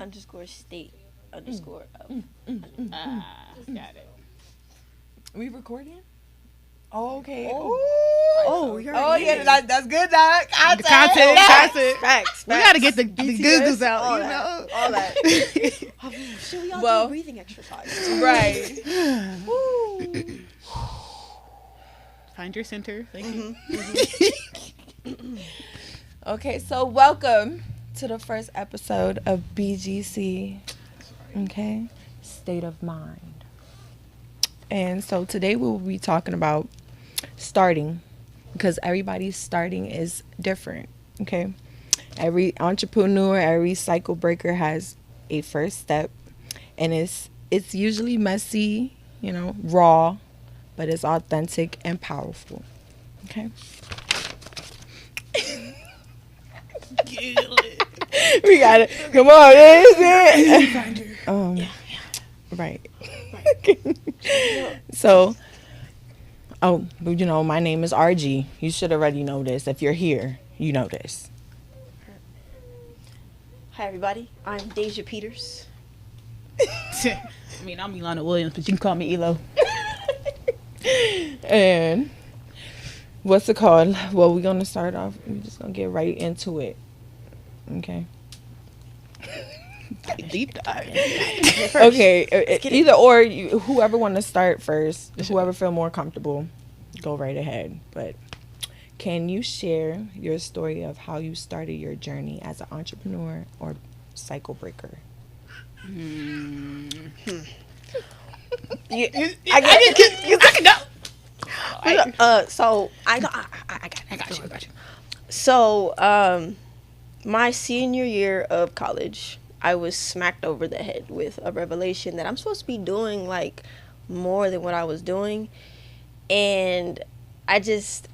underscore state underscore of. Got it. We recording? Oh, okay. Yeah, that's good. That Content. Facts. We gotta get the googles out, all you that, know. all that. Should we all do a breathing exercise? Right. Find your center. Thank you. Okay, so welcome to the first episode of BGC. Okay, State of Mind. And so today we will be talking about starting, because everybody's starting is different. Okay, every entrepreneur, every cycle breaker has a first step, and it's usually messy, raw, but it's authentic and powerful. Okay. We got it. Come on, is it? Right. So, my name is RG. You should already know this. If you're here, you know this. Hi everybody, I'm Deja Peters. I mean, I'm Ilana Williams, but you can call me Elo. And what's it called? Well, we're gonna start off. We're just gonna get right into it. Okay. Deep dive. Okay. Either or, whoever want to start first, whoever feel more comfortable, go right ahead. But can you share your story of how you started your journey as an entrepreneur or cycle breaker? I can go. So I got you. So, my senior year of college, I was smacked over the head with a revelation that I'm supposed to be doing like more than what I was doing, and I just,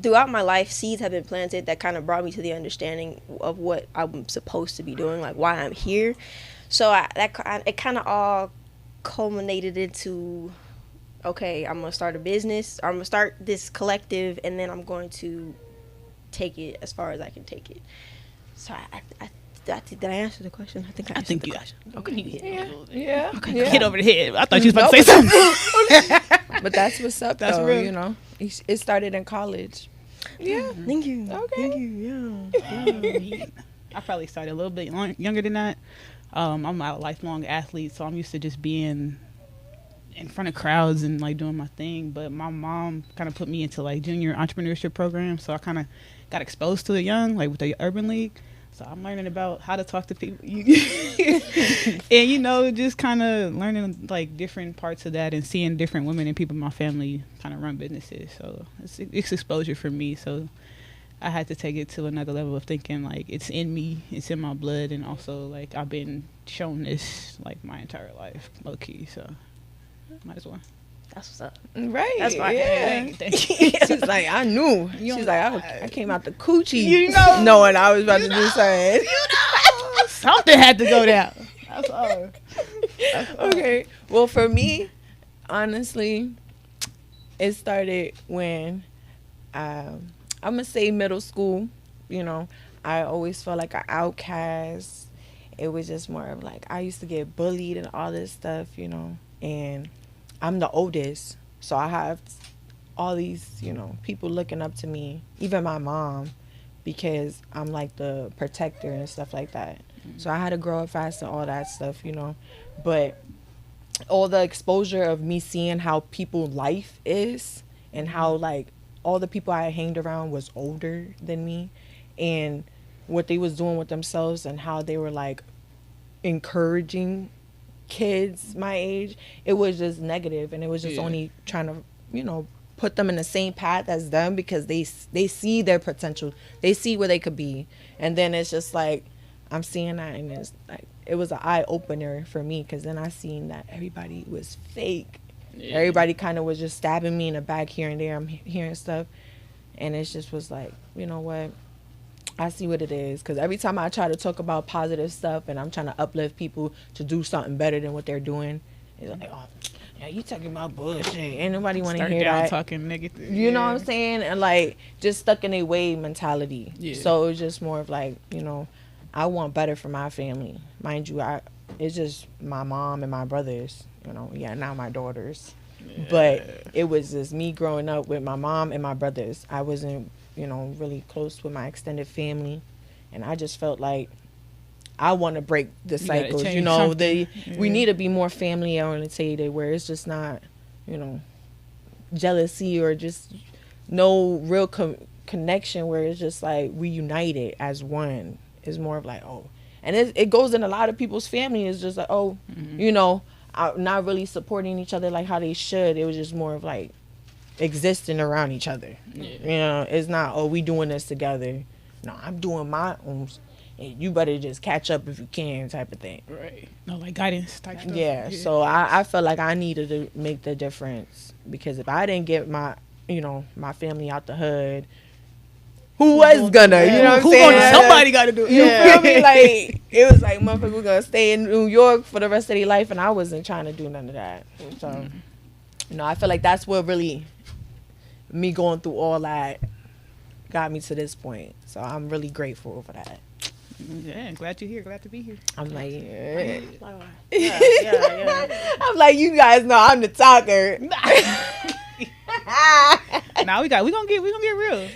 throughout my life, seeds have been planted that kind of brought me to the understanding of what I'm supposed to be doing, like why I'm here. So it kind of all culminated into, okay, I'm gonna start a business, or I'm gonna start this collective, and then I'm going to take it as far as I can take it. So did I answer the question? I think I answered the question. Okay. Yeah. Okay. Hit over the head. I thought you was about to say something. But that's what's up. That's though, real. It started in college. Yeah. Thank you. Okay. Thank you. Yeah. I probably started a little bit younger than that. I'm a lifelong athlete, so I'm used to just being in front of crowds and like doing my thing. But my mom kind of put me into like junior entrepreneurship programs, so I kind of got exposed to it young, like with the Urban League. So I'm learning about how to talk to people, and just kind of learning like different parts of that and seeing different women and people in my family kind of run businesses. So it's exposure for me. So I had to take it to another level of thinking like it's in me, it's in my blood, and also like I've been shown this like my entire life, low key. So might as well. That's what's up. Right. That's fine. Yeah. Thank you. She's like, I knew. She's like, I came out the coochie, knowing I was about to do something. Something had to go down. That's all. Okay. Well, for me, honestly, it started when I'm gonna say middle school. I always felt like an outcast. It was just more of like I used to get bullied and all this stuff, and I'm the oldest, so I have all these, people looking up to me, even my mom, because I'm like the protector and stuff like that. Mm-hmm. So I had to grow up fast and all that stuff, but all the exposure of me seeing how people's life is and how like all the people I hanged around was older than me and what they was doing with themselves and how they were like encouraging kids my age, it was just negative, and it was just only trying to put them in the same path as them because they see their potential, they see where they could be, and then it's just like I'm seeing that, and it's like it was an eye opener for me because then I seen that everybody was fake. Everybody kind of was just stabbing me in the back here and there. I'm hearing stuff, and it just was like, you know what, I see what it is. Because every time I try to talk about positive stuff and I'm trying to uplift people to do something better than what they're doing, it's like, oh, yeah, you talking about bullshit. Ain't nobody want to hear that. Talking negative. You know what I'm saying? And like just stuck in a way mentality. Yeah. So it was just more of like, I want better for my family. Mind you, it's just my mom and my brothers, now my daughters. Yeah. But it was just me growing up with my mom and my brothers. I wasn't, really close with my extended family. And I just felt like I want to break the cycles. We need to be more family oriented, where it's just not, jealousy or just no real connection, where it's just like we united as one. It's more of like, and it goes in a lot of people's family. It's just like, not really supporting each other like how they should. It was just more of like existing around each other. Yeah. It's not, we doing this together. No, I'm doing my own. And you better just catch up if you can, type of thing. Right. No, like guidance type stuff. Yeah. So I felt like I needed to make the difference, because if I didn't get my family out the hood, who was gonna? You know what I'm saying? Somebody got to do it. You feel me? Like, it was like motherfuckers were gonna stay in New York for the rest of their life, and I wasn't trying to do none of that. So, I feel like that's what really me going through all that got me to this point. So I'm really grateful for that. Yeah, glad you're here. Glad to be here. I'm like, yeah. I'm like, you guys know I'm the talker. Now we gonna get real.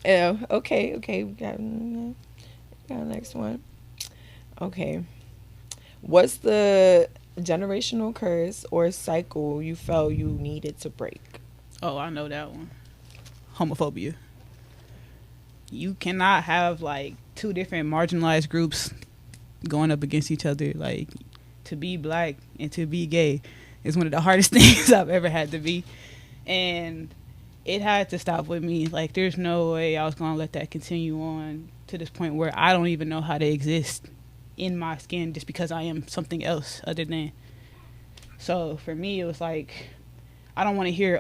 Yeah. Okay. We got the next one. Okay. What's the generational curse or cycle you felt you needed to break? Oh, I know that one. Homophobia. You cannot have like two different marginalized groups going up against each other. Like, to be black and to be gay is one of the hardest things I've ever had to be. And it had to stop with me. Like, there's no way I was going to let that continue on to this point where I don't even know how to exist in my skin just because I am something else other than. So for me, it was like, I don't want to hear,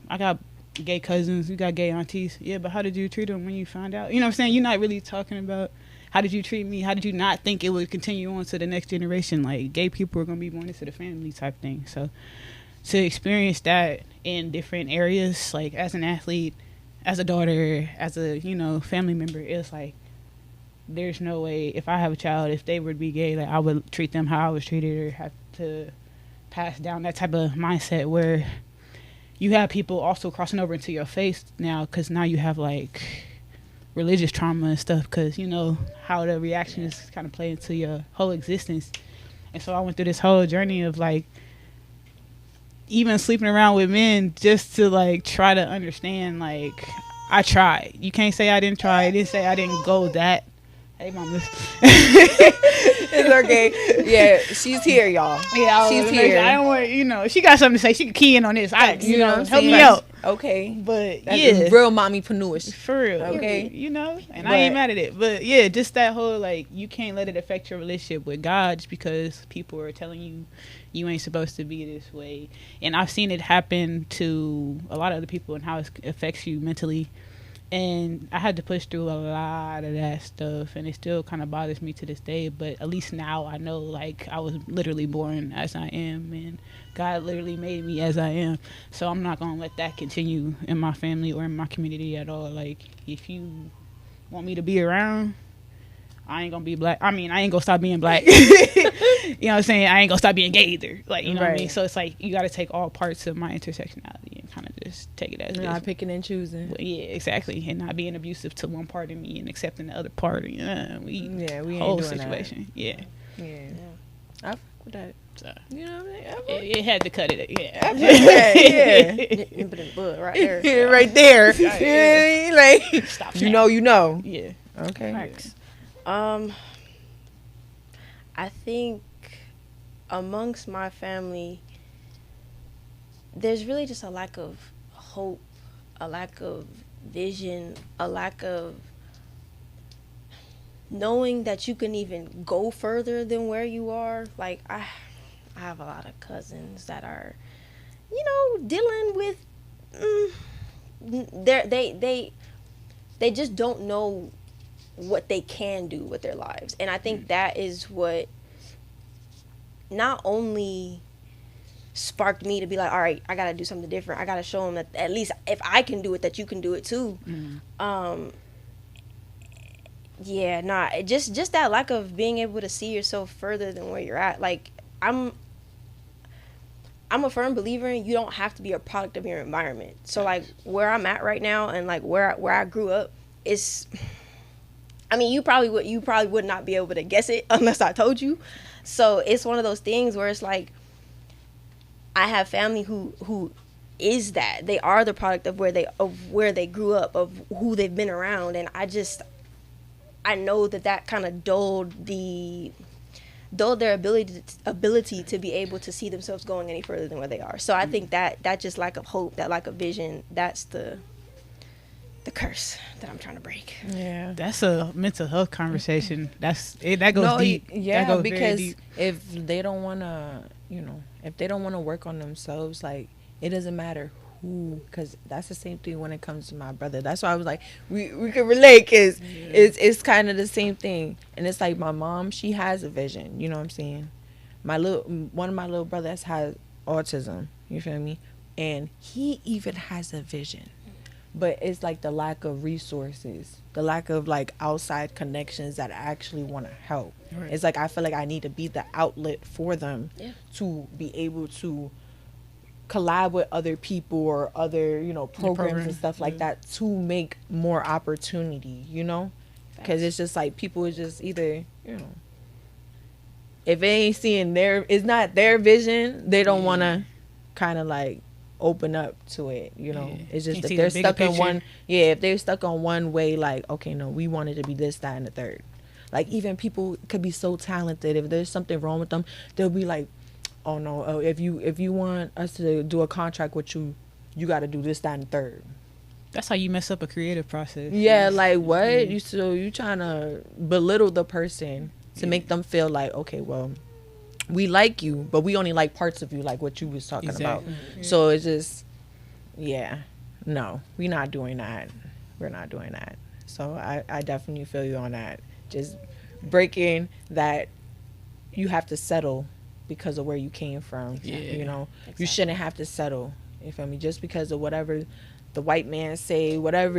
I got gay cousins, you got gay aunties. Yeah, but how did you treat them when you found out? You know what I'm saying? You're not really talking about how did you treat me? How did you not think it would continue on to the next generation? Like, gay people are going to be born into the family type thing. So to experience that in different areas, like as an athlete, as a daughter, as a, family member, it's like, there's no way if I have a child, if they would be gay, like I would treat them how I was treated, or have to pass down that type of mindset where you have people also crossing over into your face now, because now you have like religious trauma and stuff, because how the reactions kind of play into your whole existence. And so I went through this whole journey of like even sleeping around with men just to like try to understand. Like, I tried. You can't say I didn't try. I didn't say I didn't go that. Hey, mama. It's okay. Yeah, she's here, y'all. Yeah, she's here. I don't want, she got something to say. She can key in on this. Help me out. Okay. But that's real mommypreneurs. For real. Okay. And I ain't mad at it. But yeah, just that whole, like, you can't let it affect your relationship with God just because people are telling you you ain't supposed to be this way. And I've seen it happen to a lot of other people and how it affects you mentally. And I had to push through a lot of that stuff, and it still kind of bothers me to this day. But at least now I know, like, I was literally born as I am, and God literally made me as I am. So I'm not gonna let that continue in my family or in my community at all. Like, if you want me to be around, I ain't gonna be black. I mean, I ain't gonna stop being black. You know what I'm saying? I ain't gonna stop being gay either. Like, you know what I mean? So it's like, you gotta take all parts of my intersectionality and kind of just take it as it is. Not picking and choosing. Well, yeah, exactly. And not being abusive to one part of me and accepting the other part. We ain't whole doing situation. That. Yeah. I fuck with that. So, it had to cut it. Yeah. Nip it in the bud right there. Right there. Yeah. Like, stop. You know. Yeah. Okay. Thanks. I think amongst my family, there's really just a lack of hope, a lack of vision, a lack of knowing that you can even go further than where you are. Like, I have a lot of cousins that are, dealing with, they just don't know what they can do with their lives. And I think that is what not only sparked me to be like, all right, I gotta do something different. I gotta show them that at least if I can do it, that you can do it too. Yeah, nah, just that lack of being able to see yourself further than where you're at. Like, I'm a firm believer in you don't have to be a product of your environment. So like where I'm at right now and like where I grew up is, I mean, you probably would not be able to guess it unless I told you. So it's one of those things where it's like I have family who is that they are the product of where they grew up, of who they've been around, and I know that kind of dulled their ability to be able to see themselves going any further than where they are. So I think that just lack of hope, that lack of vision, that's the curse that I'm trying to break. Yeah, that's a mental health conversation. That goes deep. Yeah, that goes because deep. if they don't want to, if they don't want to work on themselves, like, it doesn't matter who, because that's the same thing when it comes to my brother. That's why I was like, we can relate, because it's kind of the same thing. And it's like my mom, she has a vision, you know what I'm saying? One of my little brothers has autism, you feel me? And he even has a vision. But it's like the lack of resources, the lack of like outside connections that actually want to help. Right. It's like I feel like I need to be the outlet for them to be able to collab with other people or other, programs and stuff like that to make more opportunity, because it's just like people is just either, if they ain't seeing it's not their vision, they don't want to kind of like open up to it, it's just that they're stuck in one. If they're stuck on one way, like, okay, no, we want it to be this, that, and the third. Like, even people could be so talented, if there's something wrong with them, they'll be like, oh no, if you want us to do a contract with you, you got to do this, that, and the third. That's how you mess up a creative process. Yeah, like what? You trying to belittle the person to make them feel like, okay, well, we like you, but we only like parts of you, like what you was talking about. So it's just, no, we're not doing that. We're not doing that. So I definitely feel you on that. Just breaking that you have to settle because of where you came from. Exactly. You shouldn't have to settle. You feel me? Just because of whatever the white man say, whatever,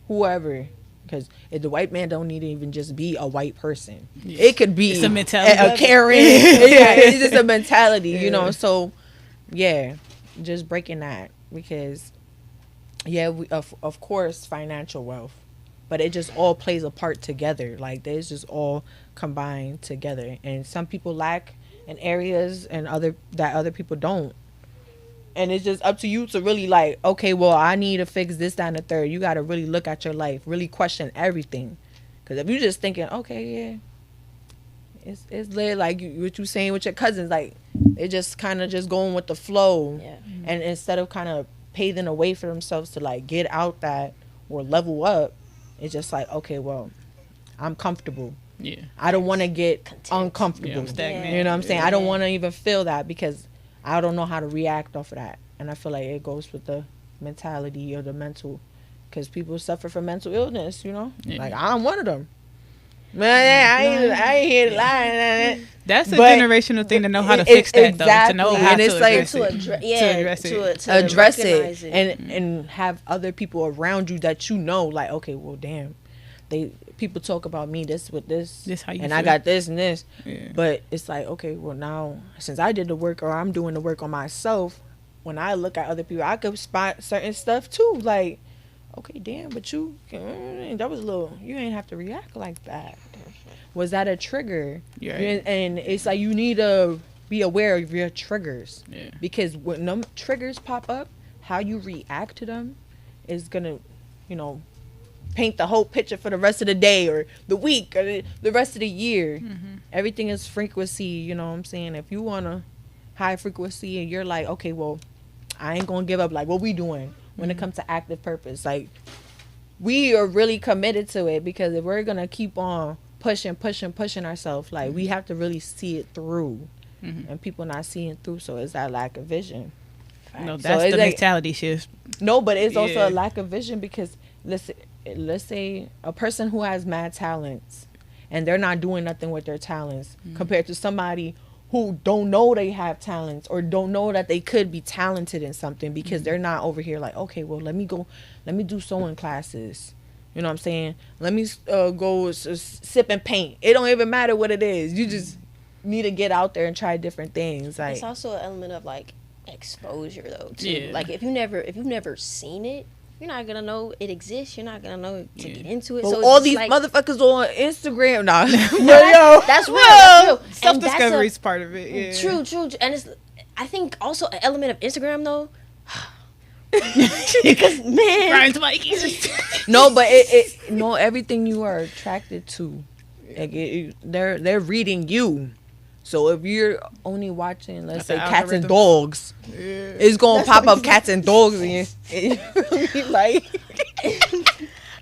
whoever. Because if the white man don't need to even just be a white person, it could be it's a mentality, a Karen. It's just a mentality, So, just breaking that, because, of course, financial wealth, but it just all plays a part together. Like, there's just all combined together, and some people lack in areas and other people don't. And it's just up to you to really like, okay, well, I need to fix this, that, and the third. You got to really look at your life, really question everything. Because if you're just thinking, okay, it's lit, like what you saying with your cousins, like they just kind of just going with the flow. Yeah. And instead of kind of paving a way for themselves to like get out that or level up, it's just like, okay, well, I'm comfortable. Yeah. I don't want to get uncomfortable. Yeah, I'm stagnant. You know what I'm saying? I don't want to even feel that, because I don't know how to react off of that. And I feel like it goes with the mentality or the mental, because people suffer from mental illness, Like, I'm one of them. Man, I ain't here to lie. That's a generational thing to know how to fix that, exactly. Though. To know how to address it. And have other people around you that like, okay, well, damn. People talk about me this with this how you and feel. I got this and this, but it's like, okay, well, now since I did the work, or I'm doing the work on myself, when I look at other people, I could spot certain stuff too, like, okay, damn, but that was a little, you ain't have to react like that. Was that a trigger? And it's like you need to be aware of your triggers, because when them triggers pop up, how you react to them is gonna paint the whole picture for the rest of the day or the week or the rest of the year. Everything is frequency, you know what I'm saying? If you want a high frequency and you're like, okay, well, I ain't gonna give up, like what we doing when it comes to active purpose, like we are really committed to it, because if we're gonna keep on pushing ourselves, like we have to really see it through, and people not seeing through, so it's that lack of vision. No, that's the mentality shift. No, but it's also a lack of vision, because let's say a person who has mad talents and they're not doing nothing with their talents, compared to somebody who don't know they have talents or don't know that they could be talented in something, because they're not over here like, okay, well, let me do sewing classes. You know what I'm saying? Let me go sip and paint. It don't even matter what it is. You just need to get out there and try different things. Like, it's also an element of like exposure though too. Yeah. Like if you've never seen it, you're not gonna know it exists. You're not gonna know to get into it. well, So all it's these like, motherfuckers on Instagram, nah. that's real. That's real. Self And that's discovery is part of it. Yeah. True. And it's, I think also an element of Instagram though. Because man, Brian's Vikings. No, but it no, everything you are attracted to, like they're reading you. So if you're only watching, let's say, cats and dogs, it's gonna pop up cats and dogs, and you like.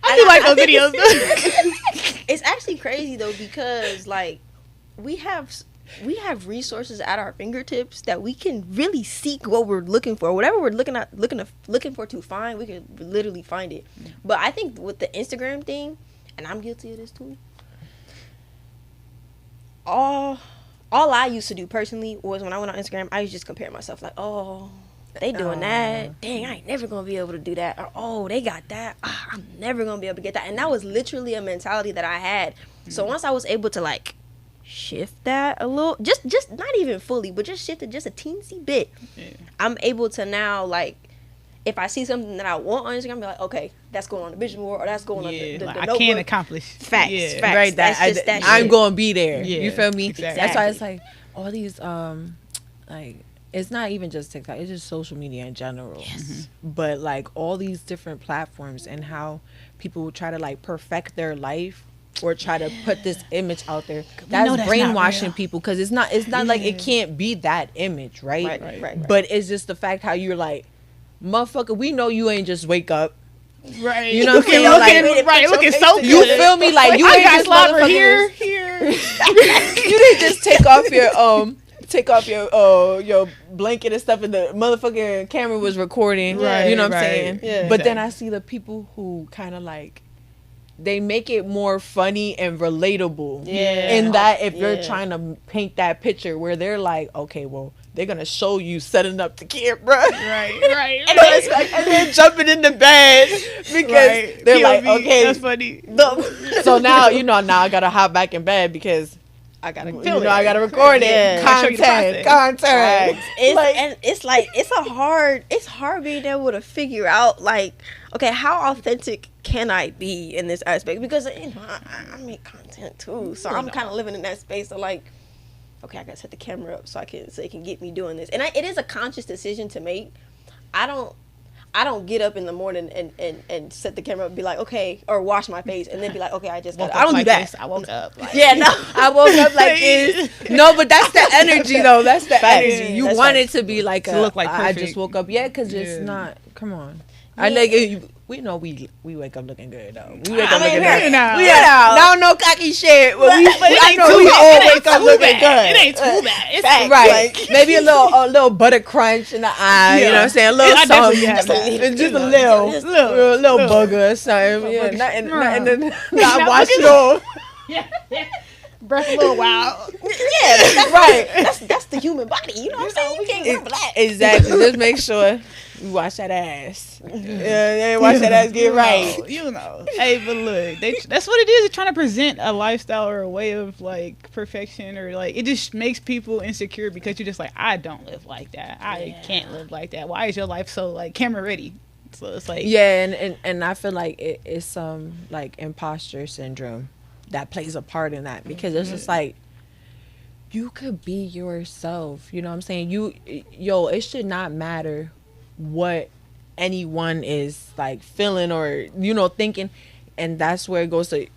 I do like those videos. It's actually crazy though, because like we have resources at our fingertips that we can really seek what we're looking for. Whatever we're looking for to find, we can literally find it. But I think with the Instagram thing, and I'm guilty of this too, all I used to do personally was when I went on Instagram, I used to just compare myself like, oh, they doing that. Dang, I ain't never gonna be able to do that. Or, oh, they got that. I'm never gonna be able to get that. And that was literally a mentality that I had. So once I was able to like shift that a little, just not even fully, but just shift it just a teensy bit, I'm able to now, like, if I see something that I want on Instagram, I'm like, okay, that's going on the vision board, or that's going on the like, notebook. I can accomplish Facts. Right, That's I'm shit. gonna be there. Yeah, You feel me? exactly. That's why it's like all these like, it's not even just TikTok, it's just social media in general. Yes. But like all these different platforms and how people will try to like perfect their life or try to put this image out there. That's know that's not brainwashing real. people, because it's not like it can't be that image, right? Right. But it's just the fact how you're like, motherfucker, we know you ain't just wake up. Right. You know what I'm saying? Like, looking so good. you feel me? Like, you ain't just slobber here. here. You didn't just take off your blanket and stuff, and the motherfucking camera was recording. Right, You know what I'm right. saying? Yeah. But then I see the people who kind of like, they make it more funny and relatable. Yeah. In that, if you're Yeah. trying to paint that picture where they're like, okay, well, they're gonna show you setting up the camera. Right. And then jumping in the bed because they're like, POV, okay, that's funny. so now I gotta hop back in bed because I gotta I gotta record it. Yeah. I'll show you the Content. It's hard being able to figure out, like, okay, how authentic can I be in this aspect? Because I make content too, so I'm kind of living in that space of like, okay, I gotta set the camera up so it can get me doing this, and it is a conscious decision to make. I don't get up in the morning and set the camera up and be like, okay, or wash my face and then be like, okay, I don't do that. I woke up. Like, Yeah, no. I woke up like this. No, but that's the energy though. That's the energy. You That's want facts. it to be like To look like I perfect. just woke up. Yeah, because it's Yeah. not. Come on. I like we know we wake up looking good though. We wake up I mean, looking fair good. enough. Yeah, no cocky shit. But I know we all wake up looking good. It ain't too bad. It's Right, maybe a little butter crunch in the eye. You know what I'm saying? A little I something, definitely have just that. a little bugger or something. Yeah, not wash it off. breath a little wild. Yeah, that's Right. That's the human body. You know what I'm saying? You can't remember that. Exactly. Just make sure you wash that ass. Yeah, wash that ass. Get right. You know. Hey, but look, that's what it is. They're trying to present a lifestyle or a way of like perfection, or like it just makes people insecure because you're just like, I don't live like that. I can't live like that. Why is your life so like camera ready? So it's like, Yeah, and I feel like it's some like imposter syndrome that plays a part in that, because it's just like, you could be yourself. You know what I'm saying? It should not matter what anyone is like feeling or thinking, and that's where it goes to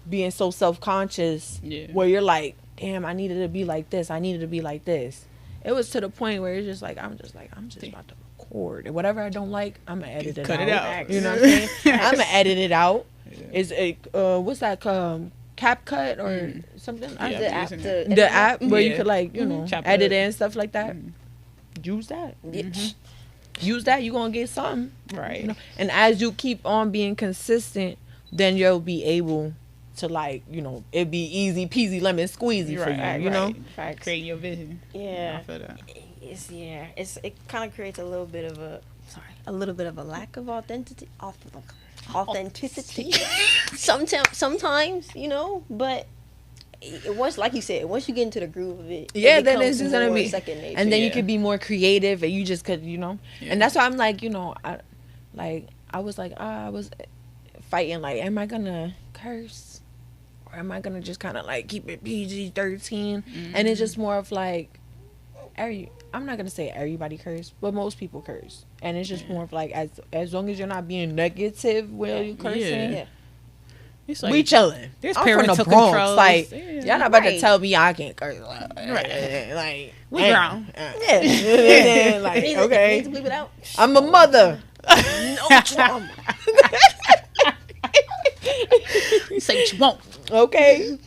being so self-conscious. Where you're like, damn, I needed to be like this, it was to the point where it's just like I'm just about to record, and whatever I don't like, I'm gonna edit it out. You know what I'm saying? I'm gonna edit it out. Is it what's that CapCut or something? The app where you could like edit it and stuff like that. Use that. Use that. You're gonna get something, right? And as you keep on being consistent, then you'll be able to like it be easy peasy lemon squeezy for you. Creating your vision. Yeah. I feel that. It kind of creates a little bit of a a little bit of a lack of authenticity. Sometimes, you know, but once, like you said, once you get into the groove of it, then it's just gonna be second nature. And then you could be more creative, and you just could, you know. And that's why I'm like, you know, I was like, I was fighting, like, am I gonna curse, or am I gonna just kind of like keep it PG-13? And it's just more of like, I'm not gonna say everybody curse, but most people curse, and it's just more of like, as long as you're not being negative while you cursing, it's like, we chilling. There's I'm parental from the Bronx. controls. Like, y'all not about to tell me I can't curse. Like, we grown. Like, okay, need to bleep it out. I'm a mother. No trauma. You say what you want. Okay.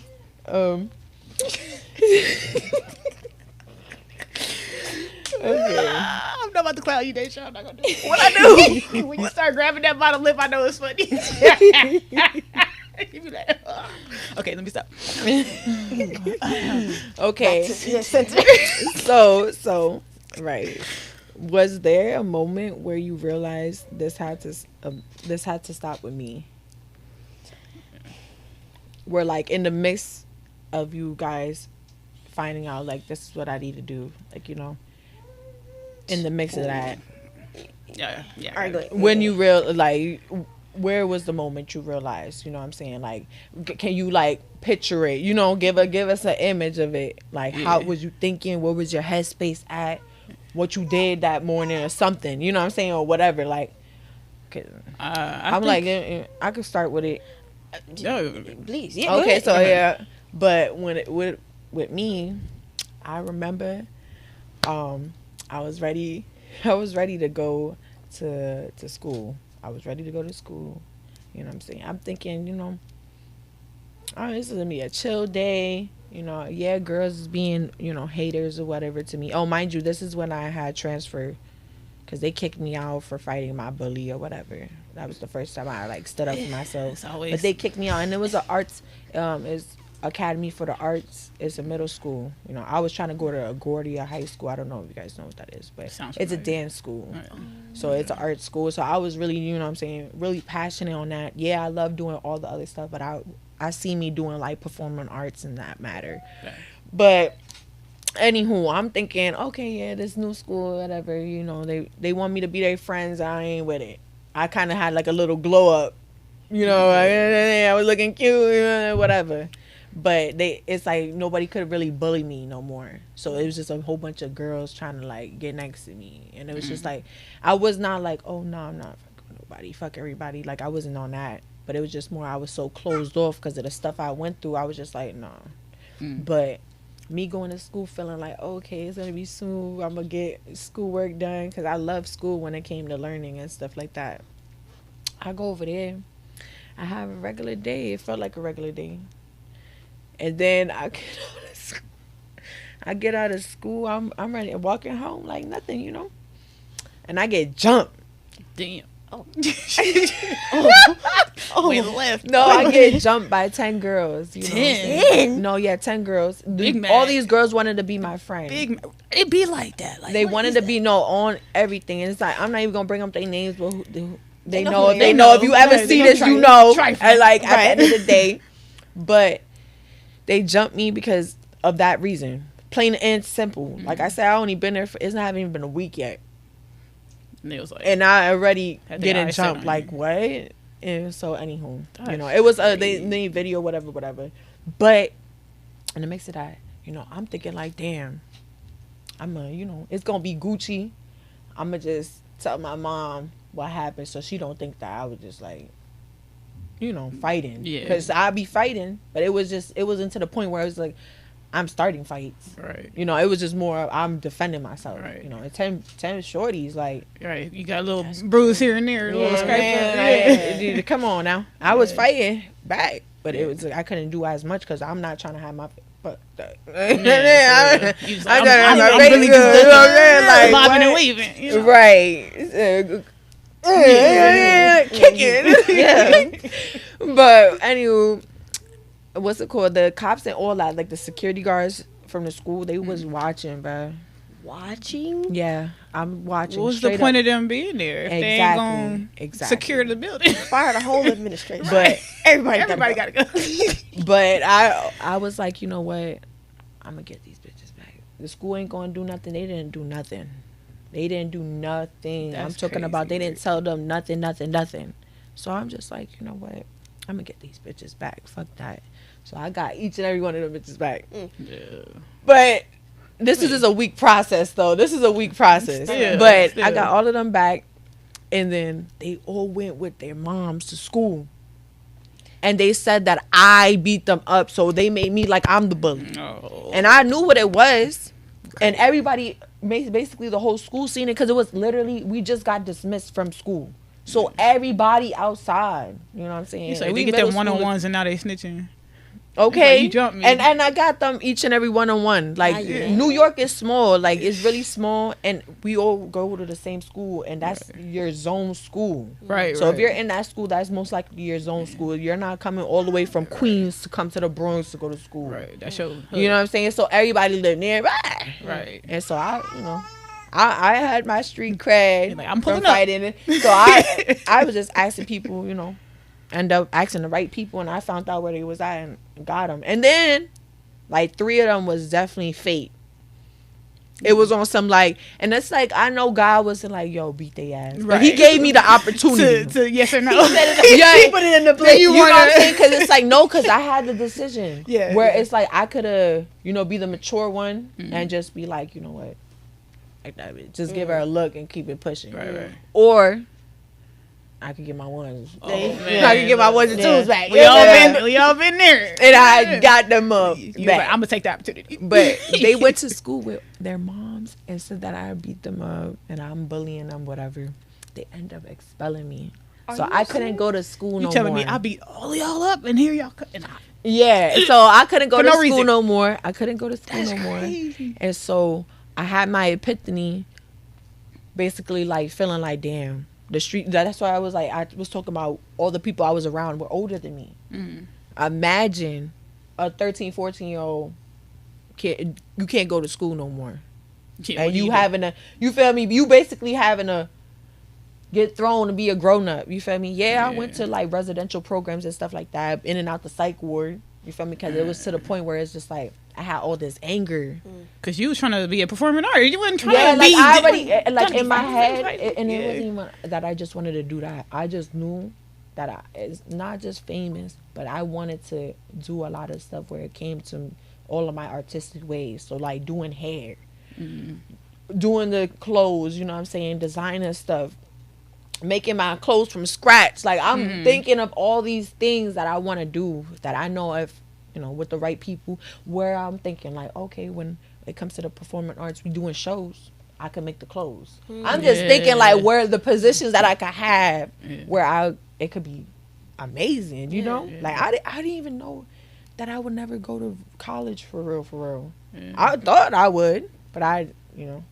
Okay. I'm not about to clown you, Daisha. I'm not gonna do it. What I do when you start grabbing that bottom lip, I know it's funny. You be like, okay, let me stop. Okay. So, right. Was there a moment where you realized this had to stop with me? Where, like, in the mix of you guys finding out, like, this is what I need to do, like, you know, in the mix of that, Yeah. All right, go ahead. when you where was the moment you realized, you know what I'm saying, like, can you, like, picture it, you know, give us an image of it, like, how was you thinking, what was your headspace at, what you did that morning or something, you know what I'm saying, or whatever, like, I'm like, I could start with it. Please, yeah. Okay, so yeah, but when it with me, I remember, I was ready to go to school. I was ready to go to school. You know what I'm saying? I'm thinking, you know, oh, this is gonna be a chill day. You know, yeah, girls is being, you know, haters or whatever to me. Oh, mind you, this is when I had transferred, because they kicked me out for fighting my bully or whatever. That was the first time I, like, stood up for myself. But they kicked me out, and it was an arts, it's Academy for the Arts. It's a middle school. You know, I was trying to go to Agourdia High School. I don't know if you guys know what that is, but it's a dance school. Right. So it's an art school. So I was really, you know what I'm saying, really passionate on that. Yeah, I love doing all the other stuff, but I see me doing, like, performing arts in that matter. Okay. But anywho, I'm thinking, okay, yeah, this new school, whatever, you know, they want me to be their friends. I ain't with it. I kind of had, like, a little glow up, you know, I was looking cute, whatever. But it's like nobody could really bully me no more. So it was just a whole bunch of girls trying to, like, get next to me. And it was just like, I was not like, oh, no, I'm not fucking nobody. Fuck everybody. Like, I wasn't on that. But it was just more, I was so closed off because of the stuff I went through. I was just like, no. But me going to school feeling like, okay, it's going to be soon. I'm going to get schoolwork done, because I love school when it came to learning and stuff like that. I go over there. I have a regular day. It felt like a regular day. And then I get out of school. I'm ready, walking home like nothing, you know. And I get jumped. Damn. Oh. Wait, left. No, I get jumped by 10 girls. You 10? No, yeah, 10 girls. Big all these girls wanted to be my friend. It be like that. Like, they wanted to be on everything. And it's like, I'm not even gonna bring up their names, but they know. If you ever see this, you know. And, like, at the end of the day, but they jumped me because of that reason. Plain and simple. Like I said, I only been there it's not even been a week yet. And I already getting jumped. Like, what? And so, anywho, you know, it was the video, whatever. But in the mix of that, you know, I'm thinking like, damn, you know, it's gonna be Gucci. I'm gonna just tell my mom what happened so she don't think that I was just, like, you know, fighting. Yeah. Because I be fighting, but it wasn't to the point where it was like, I'm starting fights. Right. You know, it was just more, I'm defending myself. Right. You know, and 10 shorties, like. Right. You got a little bruise here and there, a little scrape. Come on now. I was fighting back, but it was, I couldn't do as much because I'm not trying to have my. I'm really just bobbing and weaving. You know? Right. Kicking. Yeah. But anyway, what's it called? The cops and all that, like the security guards from the school, they was watching, bro. watching. Yeah, I'm watching. What's the point of them being there if they ain't gonna secure the building? Fire the whole administration. But everybody gotta go. But I was like, you know what? I'm gonna get these bitches back. The school ain't gonna do nothing. They didn't do nothing. I'm talking about they didn't tell them nothing. So I'm just like, you know what? I'm gonna get these bitches back. Fuck that. So I got each and every one of them bitches back. Yeah. But this is just a weak process, though. But I got all of them back, and then they all went with their moms to school. And they said that I beat them up, so they made me like I'm the bully. Oh. And I knew what it was. And everybody, basically the whole school seen it, because it was literally, we just got dismissed from school. So everybody outside, you know what I'm saying? So they get them one-on-ones and now they snitching. Okay. Like, you jumped me. And I got them each and every one-on-one. Like, New York is small. Like, it's really small. And we all go to the same school. And that's your zone school. Right, So if you're in that school, that's most likely your zone school. You're not coming all the way from Queens to come to the Bronx to go to school. Right. That's your hood. You know what I'm saying? So everybody lived nearby. Right. And so I had my street cred. Like, I'm pulling from up. Fighting. So I was just asking people, end up asking the right people, and I found out where they was at and got them. And then, like, 3 of them was definitely fate. It was on some, like, and it's like, I know God wasn't like, yo, beat their ass. But he gave me the opportunity. to yes or no. He put it in the plate. You know what I'm saying? Because it's like, no, because I had the decision. Yeah. Where it's like, I could have, be the mature one and just be like, you know what? Like that bitch. Just give her a look and keep it pushing. Right. Or I could get my ones. Oh, man. I could get my ones and twos back. We all been there. And I got them up You back. like, I'm gonna take the opportunity. But they went to school with their moms and said that I beat them up and I'm bullying them, whatever. They end up expelling me. So I couldn't go to school no more. You telling me I beat all y'all up and here y'all Yeah. So I couldn't go to school reason. no more. I couldn't go to school That's no more. crazy. And so I had my epiphany, basically like feeling like, damn, the street. That's why I was like, I was talking about all the people I was around were older than me. Imagine a 13, 14-year-old kid, you can't go to school no more. Yeah, And you feel me? You basically having to get thrown to be a grown up. You feel me? Yeah, I went to like residential programs and stuff like that, in and out the psych ward. You feel me? Because it was to the point where it's just like, I had all this anger. Because you was trying to be a performing artist. You wasn't trying to be. I already, like in my head, and Yeah. it wasn't even that I just wanted to do that. I just knew that it's not just famous, but I wanted to do a lot of stuff where it came to all of my artistic ways. So like doing hair, doing the clothes, you know what I'm saying, designing stuff, making my clothes from scratch. Like I'm thinking of all these things that I want to do that I know if, with the right people, where I'm thinking like, okay, when it comes to the performing arts, we doing shows, I can make the clothes. I'm just thinking like where the positions that I could have where it could be amazing, like I didn't even know that I would never go to college for real. I thought I would, but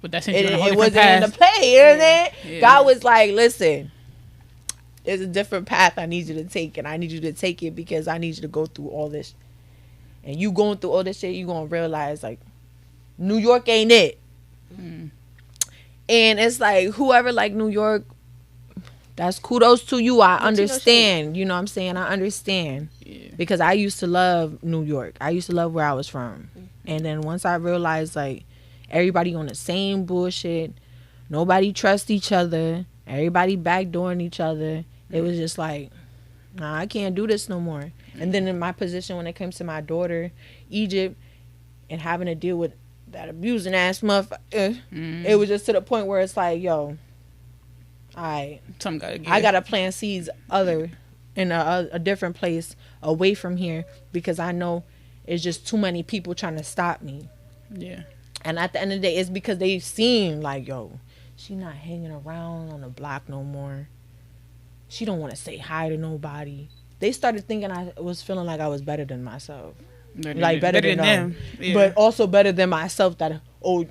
But that's it wasn't in the play. God was like, listen, there's a different path I need you to take, and I need you to take it because I need you to go through all this. And you going through all this shit, you gonna realize like New York ain't it. And it's like, whoever like New York, that's kudos to you. I understand. You know what I'm saying? I understand. Because I used to love New York. I used to love where I was from. And then once I realized like everybody on the same bullshit, nobody trusts each other, everybody backdooring each other, it was just like, nah, I can't do this no more. And then in my position when it comes to my daughter, Egypt, and having to deal with that abusing ass motherfucker, it was just to the point where it's like, yo, I gotta plant seeds in a different place away from here, because I know it's just too many people trying to stop me. Yeah. And at the end of the day, it's because they've seen like, yo, she not hanging around on the block no more. She don't want to say hi to nobody. They started thinking I was feeling like I was better than myself. Like better than them. Yeah. But also better than myself, that, oh,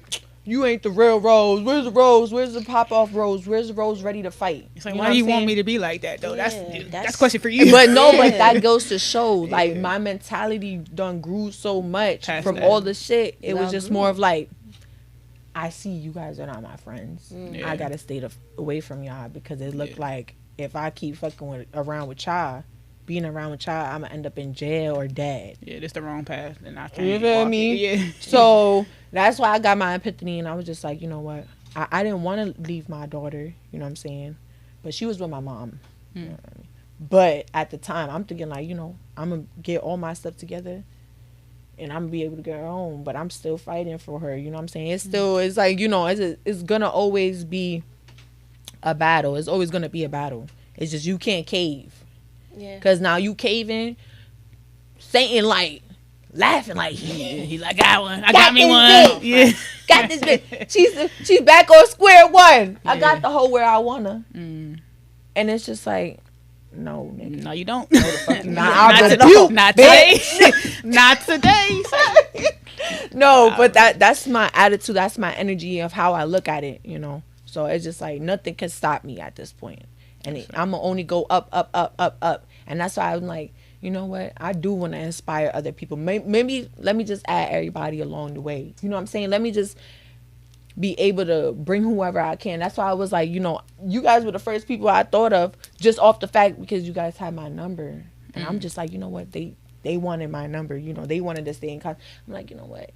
you ain't the real Rose. Where's the Rose? Where's the pop-off Rose? Where's the Rose ready to fight? It's like, why do you want me to be like that, though? That's a question for you. But no, but that goes to show, like, my mentality done grew so much from all the shit. It was just more of like, I see you guys are not my friends. Yeah. I gotta stay away from y'all because it looked like if I keep fucking around with y'all, being around with y'all, I'm gonna end up in jail or dead. Yeah, that's the wrong path, and I can't. You feel me? Yeah. So that's why I got my epiphany, and I was just like, you know what? I didn't want to leave my daughter. You know what I'm saying? But she was with my mom. You know what I mean? But at the time, I'm thinking like, you know, I'm gonna get all my stuff together. And I'm gonna be able to get her home, but I'm still fighting for her. You know what I'm saying? It's still, it's like, you know, it's gonna always be a battle. It's always gonna be a battle. It's just you can't cave. Yeah. Cause now you caving, Satan like laughing like He's like, got one. I got me one. Bitch. Yeah. Got this bitch. She's back on square one. I got the hoe where I wanna. And it's just like, no, nigga. No, you don't. Not today. Not today. No, but that's my attitude. That's my energy of how I look at it, you know. So it's just like nothing can stop me at this point. And I'm going to only go up, up, up, up, up. And that's why I'm like, you know what? I do want to inspire other people. Maybe let me just add everybody along the way. You know what I'm saying? Let me just be able to bring whoever I can. That's why I was like, you know, you guys were the first people I thought of just off the fact because you guys had my number. And I'm just like, you know what? They wanted my number. You know, they wanted to stay in contact. I'm like, you know what?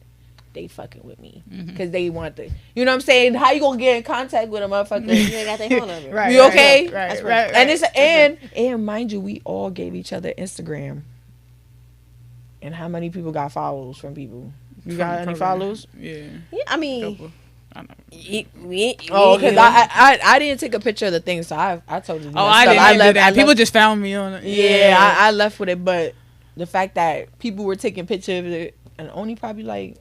They fucking with me because they want to. You know what I'm saying? How you gonna get in contact with a motherfucker? You ain't got their phone number. Right, you okay? Right. And it's and mind you, we all gave each other Instagram. And how many people got follows from people? You got any follows? Yeah. I mean. Couple. Because I didn't take a picture of the thing, so I told you. I didn't do that. People just found me on it. Yeah, I left with it, but the fact that people were taking pictures of it, and only probably like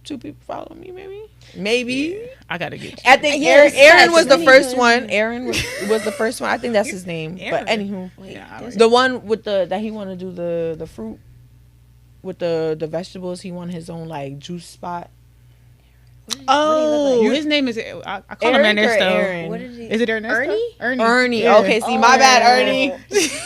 2 people follow me, maybe. Yeah, I gotta get you. I think Aaron was the first one. Aaron was the first one. I think that's his name. Aaron. But anywho, the one with that he want to do the fruit with the vegetables. He want his own like juice spot. Oh, his name is I call him Ernesto. What is he? Is it Ernesto? Ernie. Yeah. Okay, see, my bad, Ernie.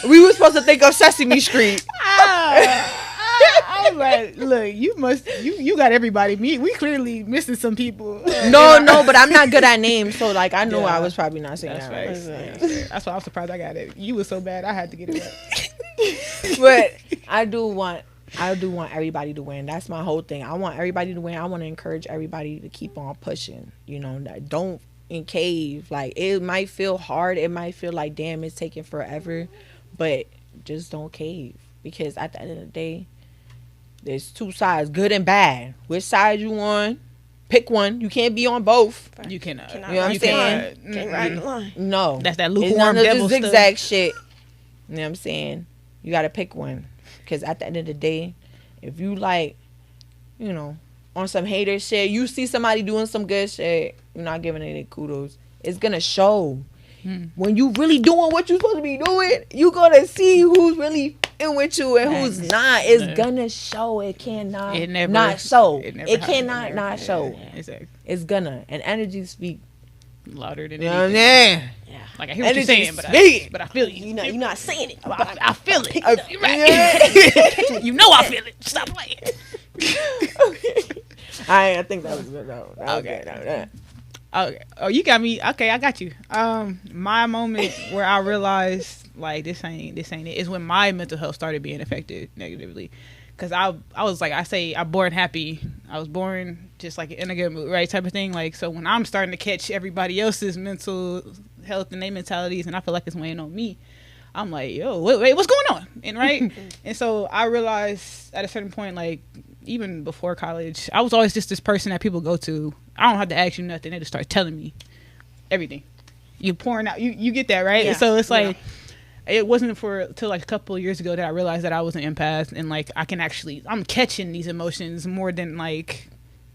We were supposed to think of Sesame Street. I was like, look, you got everybody. We clearly missing some people. No, but I'm not good at names, so like I know I was probably not saying that right. That's why I was surprised I got it. You was so bad, I had to get it right. But I do want everybody to win. That's my whole thing. I want everybody to win. I want to encourage everybody to keep on pushing. You know, don't cave. Like, it might feel hard. It might feel like, damn, it's taking forever. But just don't cave. Because at the end of the day, there's 2 sides, good and bad. Which side you on? Pick one. You can't be on both. You cannot. You know what I'm saying? Can't ride the line. No. That's that lukewarm devil stuff. Zigzag shit. You know what I'm saying? You got to pick one. Because at the end of the day, if you like, you know, on some hater shit, you see somebody doing some good shit, you're not giving it any kudos. It's going to show. When you really doing what you're supposed to be doing, you're going to see who's really in with you and who's not. It's going to show. It cannot not show. It cannot not show. Exactly. It's gonna. And energy speak louder than anything. Yeah. Like I hear what you're saying, but I feel you. You're not saying it. I feel it. You're right. You know I feel it. Stop playing. I think that was good though. Okay. Okay. Oh, you got me. Okay, I got you. My moment where I realized like this ain't it is when my mental health started being affected negatively. Cause I was like, I say I'm born happy. I was born just like in a good mood, right? Type of thing. Like, so when I'm starting to catch everybody else's mental health and their mentalities, and I feel like it's weighing on me, I'm like, yo, wait, what's going on? And right. And so I realized at a certain point, like even before college, I was always just this person that people go to. I don't have to ask you nothing. They just start telling me everything. You pouring out. You get that, right? Yeah. So it's like. It wasn't till like a couple of years ago that I realized that I was an empath and like I'm catching these emotions more than like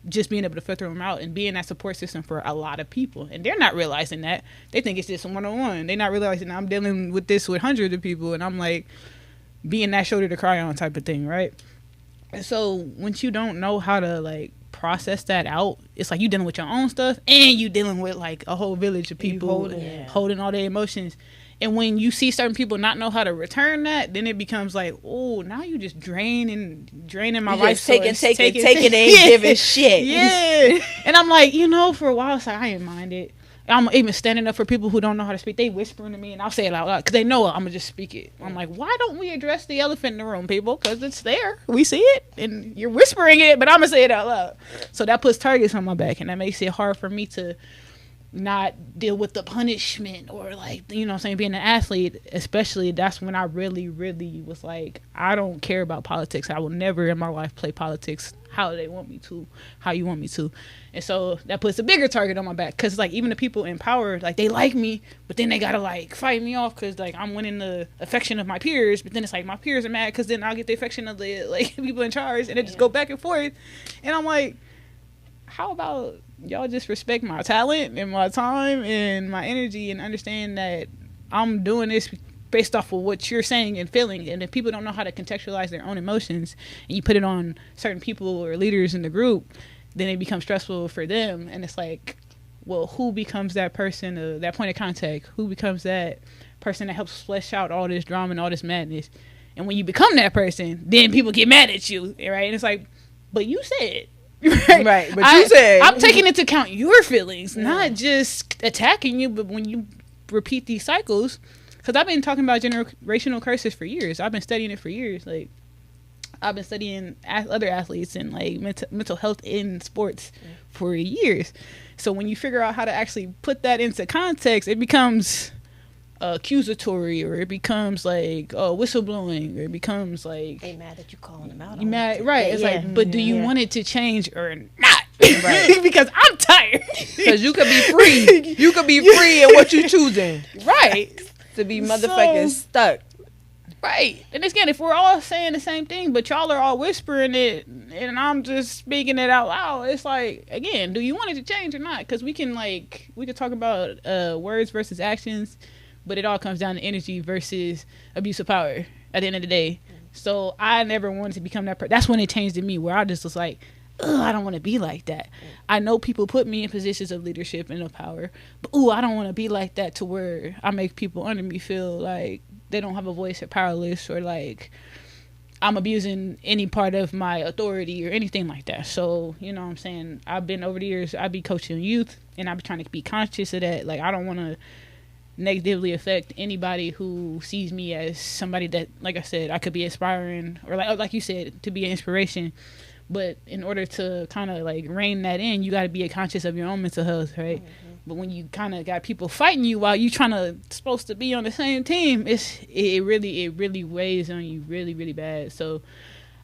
just being able to filter them out and being that support system for a lot of people. And they're not realizing that. They think it's just one-on-one. They're not realizing that I'm dealing with this with hundreds of people and I'm like being that shoulder to cry on type of thing, right? And so once you don't know how to like process that out, it's like you dealing with your own stuff and you dealing with like a whole village of people holding all their emotions. And when you see certain people not know how to return that, then it becomes like, oh, now you just draining my life. Take it, ain't giving shit. Yeah. And I'm like, for a while, it's like, I ain't mind it. I'm even standing up for people who don't know how to speak. They whispering to me, and I'll say it out loud because they know I'm gonna just speak it. I'm like, why don't we address the elephant in the room, people? Because it's there, we see it, and you're whispering it, but I'm gonna say it out loud. So that puts targets on my back, and that makes it hard for me to not deal with the punishment or like, being an athlete. Especially, that's when I really, really was like, I don't care about politics. I will never in my life play politics how they want me to, how you want me to. And so that puts a bigger target on my back, because like even the people in power, like they like me, but then they gotta like fight me off because like I'm winning the affection of my peers. But then it's like my peers are mad because then I'll get the affection of the like people in charge, and it just go back and forth. And I'm like, how about y'all just respect my talent and my time and my energy and understand that I'm doing this based off of what you're saying and feeling. And if people don't know how to contextualize their own emotions and you put it on certain people or leaders in the group, then it becomes stressful for them. And it's like, well, who becomes that person, that point of contact? Who becomes that person that helps flesh out all this drama and all this madness? And when you become that person, then people get mad at you, right? And it's like, but you said. Right, but you said. I'm taking into account your feelings, not just attacking you. But when you repeat these cycles, because I've been talking about generational curses for years. I've been studying it for years. Like, I've been studying other athletes and like mental health in sports for years. So when you figure out how to actually put that into context, it becomes accusatory, or it becomes like whistleblowing, or it becomes like they mad that you calling them out. You mad, right? It's like, but do you want it to change or not? Right. Because I'm tired. Because you could be free. You could be free in what you choosing. Right. To be motherfucking stuck. Right. And again, if we're all saying the same thing, but y'all are all whispering it, and I'm just speaking it out loud, it's like, again, do you want it to change or not? Because we can talk about words versus actions, but it all comes down to energy versus abuse of power at the end of the day. So I never wanted to become that person. That's when it changed in me, where I just was like, I don't want to be like that. I know people put me in positions of leadership and of power, but I don't want to be like that, to where I make people under me feel like they don't have a voice or powerless, or like I'm abusing any part of my authority or anything like that. So, you know what I'm saying? I've been, over the years, I be coaching youth, and I be trying to be conscious of that. Like, I don't want to negatively affect anybody who sees me as somebody that, like I said, I could be inspiring, or like you said, to be an inspiration. But in order to kind of like rein that in, you got to be conscious of your own mental health, right? Mm-hmm. But when you kind of got people fighting you while you supposed to be on the same team, it really weighs on you really, really bad. So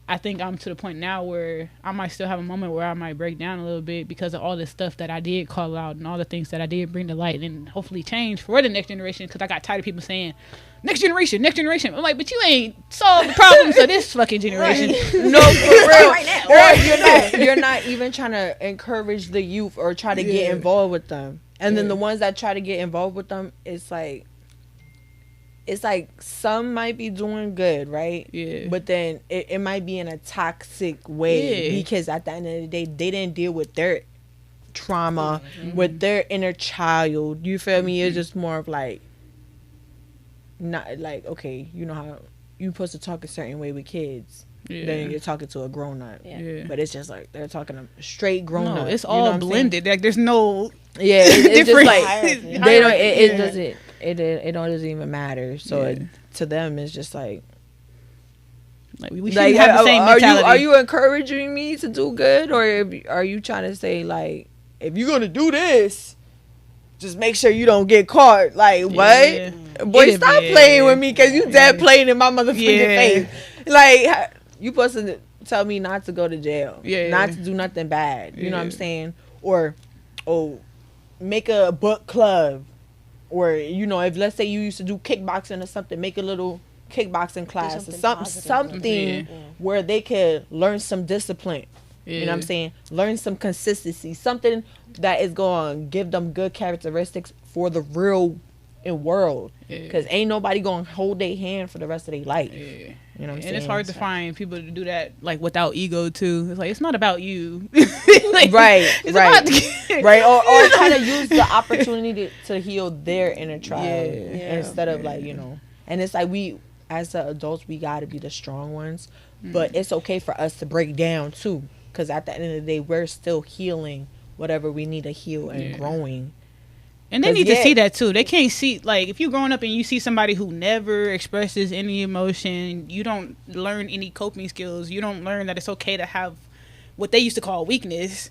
I think I'm to the point now where I might still have a moment where I might break down a little bit because of all the stuff that I did call out and all the things that I did bring to light, and hopefully change for the next generation, because I got tired of people saying, next generation. I'm like, but you ain't solved the problems of this fucking generation. Right. No, for real. Right now. Or you're not even trying to encourage the youth or try to get involved with them. And then the ones that try to get involved with them, it's like some might be doing good, right? Yeah. But then it might be in a toxic way, because at the end of the day, they didn't deal with their trauma, with their inner child. You feel me? It's just more of like, not like, okay, you know how you supposed to talk a certain way with kids. Then you're talking to a grown up. But it's just like they're talking a straight grown up. It's all blended. Like, there's no it's just like they don't. It doesn't even matter. So to them, it's just like we should have the same mentality. Are you encouraging me to do good, or are you trying to say like, if you're gonna do this, just make sure you don't get caught? Like, what? Boy, stop playing with me, because you dead playing in my motherfucking face. Like, you supposed to tell me not to go to jail, not to do nothing bad. You know what I'm saying? Or, make a book club. Or, if let's say you used to do kickboxing or something, make a little kickboxing class or something where they could learn some discipline. You know what I'm saying? Learn some consistency. Something that is going to give them good characteristics for the real in world, Yeah. because ain't nobody gonna hold their hand for the rest of their life. Yeah. You know what I'm saying? And it's hard to find people to do that, like, without ego too. It's like, it's not about you. Like, right, it's right, about right. Or kind of use the opportunity to heal their inner child Yeah. instead of like, you know. And it's like, we as the adults, we gotta be the strong ones, but it's okay for us to break down too, because at the end of the day, we're still healing whatever we need to heal and growing. And they need to see that too. They can't see, like, if you're growing up and you see somebody who never expresses any emotion, you don't learn any coping skills. You don't learn that it's okay to have what they used to call weakness,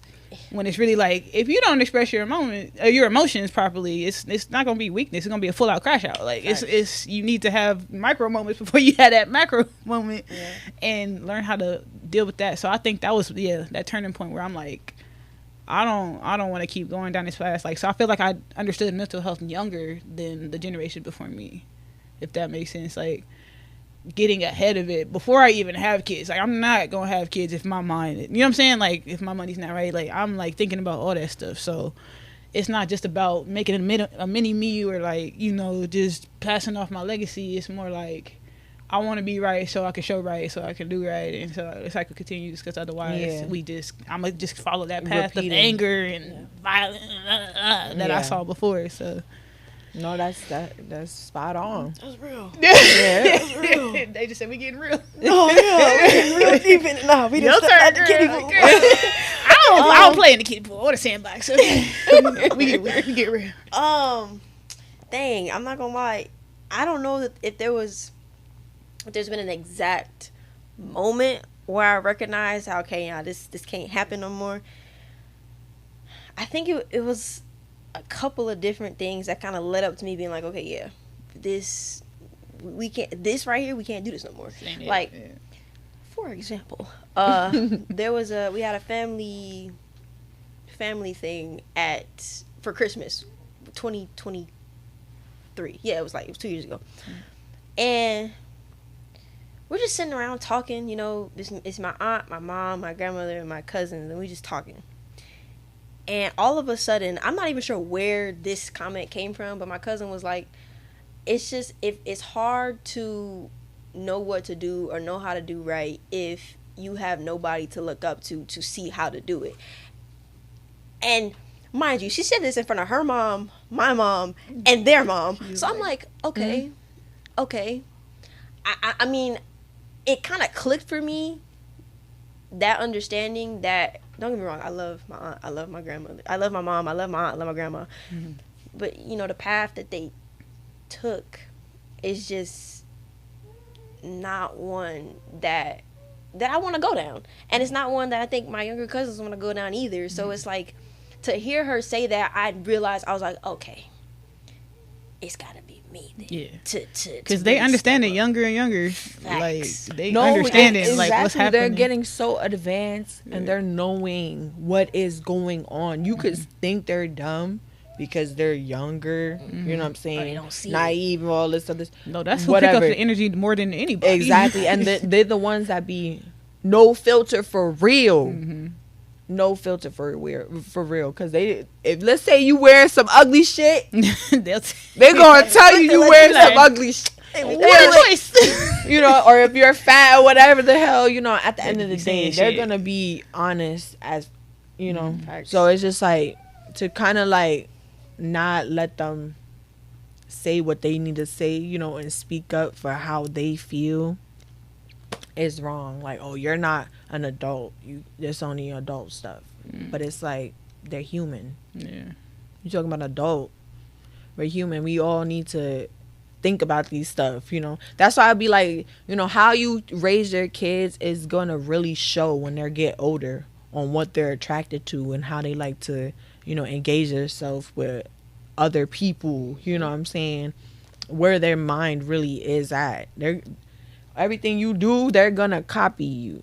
when it's really like, if you don't express your emotions properly, it's not gonna be weakness. It's gonna be a full out crash out. Like, it's you need to have micro moments before you have that macro moment, and learn how to deal with that. So I think that was that turning point where I'm like, I don't want to keep going down this path. Like, so I feel like I understood mental health younger than the generation before me, if that makes sense. Like, getting ahead of it before I even have kids. Like, I'm not gonna have kids if my mind, you know what I'm saying? Like, if my money's not right, like, I'm like thinking about all that stuff. So it's not just about making a mini me, or like, you know, just passing off my legacy. It's more like, I want to be right so I can show right, so I can do right, and so the cycle continues, because otherwise I'm gonna just follow that path of anger and violence that I saw before. So no, that's spot on. That's real. That's real. They just said we getting real. Oh yeah, we getting real deep in it. Nah, we Your done turn, stepped out the kiddie girl. pool. I don't play in the kiddie pool or the sandbox. So we get real. Dang, I'm not gonna lie. I don't know that if there's been an exact moment where I recognized how, okay, this can't happen no more. I think it was a couple of different things that kind of led up to me being like, okay, yeah, this right here, we can't do this no more. Like, for example, we had a family thing for Christmas 2023. Yeah, it was 2 years ago. And we're just sitting around talking, you know. It's my aunt, my mom, my grandmother, and my cousins, and we just talking. And all of a sudden, I'm not even sure where this comment came from, but my cousin was like, it's just, if it's hard to know what to do or know how to do right if you have nobody to look up to see how to do it. And mind you, she said this in front of her mom, my mom, and their mom. So I'm like, okay. I mean, it kind of clicked for me, that understanding that, don't get me wrong, I love my aunt, I love my grandmother, I love my mom, I love my aunt, I love my grandma. Mm-hmm. But, you know, the path that they took is just not one that I want to go down. And it's not one that I think my younger cousins want to go down either. So it's like, to hear her say that, I realized, I was like, okay, it's got to be me then. Yeah. Because they understand it younger and younger. Facts. Like, they understand it, like, what's happening. They're getting so advanced, and they're knowing what is going on. You could think they're dumb because they're younger, you know what I'm saying? They don't see naive and all this other. No, that's who pick up the energy more than anybody. Exactly, and they're the ones that be no filter for real. Mm-hmm. No filter for real, because if let's say you wear some ugly shit, they're gonna tell you wearing some ugly shit. What choice? You know, or if you're fat or whatever the hell, you know, at the end of the day, they're gonna be honest, as you know. So it's just like, to kind of like not let them say what they need to say, you know, and speak up for how they feel is wrong. Like, oh, you're not an adult, there's only adult stuff. But it's like, they're human. You're talking about adult, we're human. We all need to think about these stuff, you know. That's why I'd be like, you know, how you raise your kids is gonna really show when they get older on what they're attracted to and how they like to, you know, engage themselves with other people, you know what I'm saying, where their mind really is at. Everything you do, they're gonna copy you.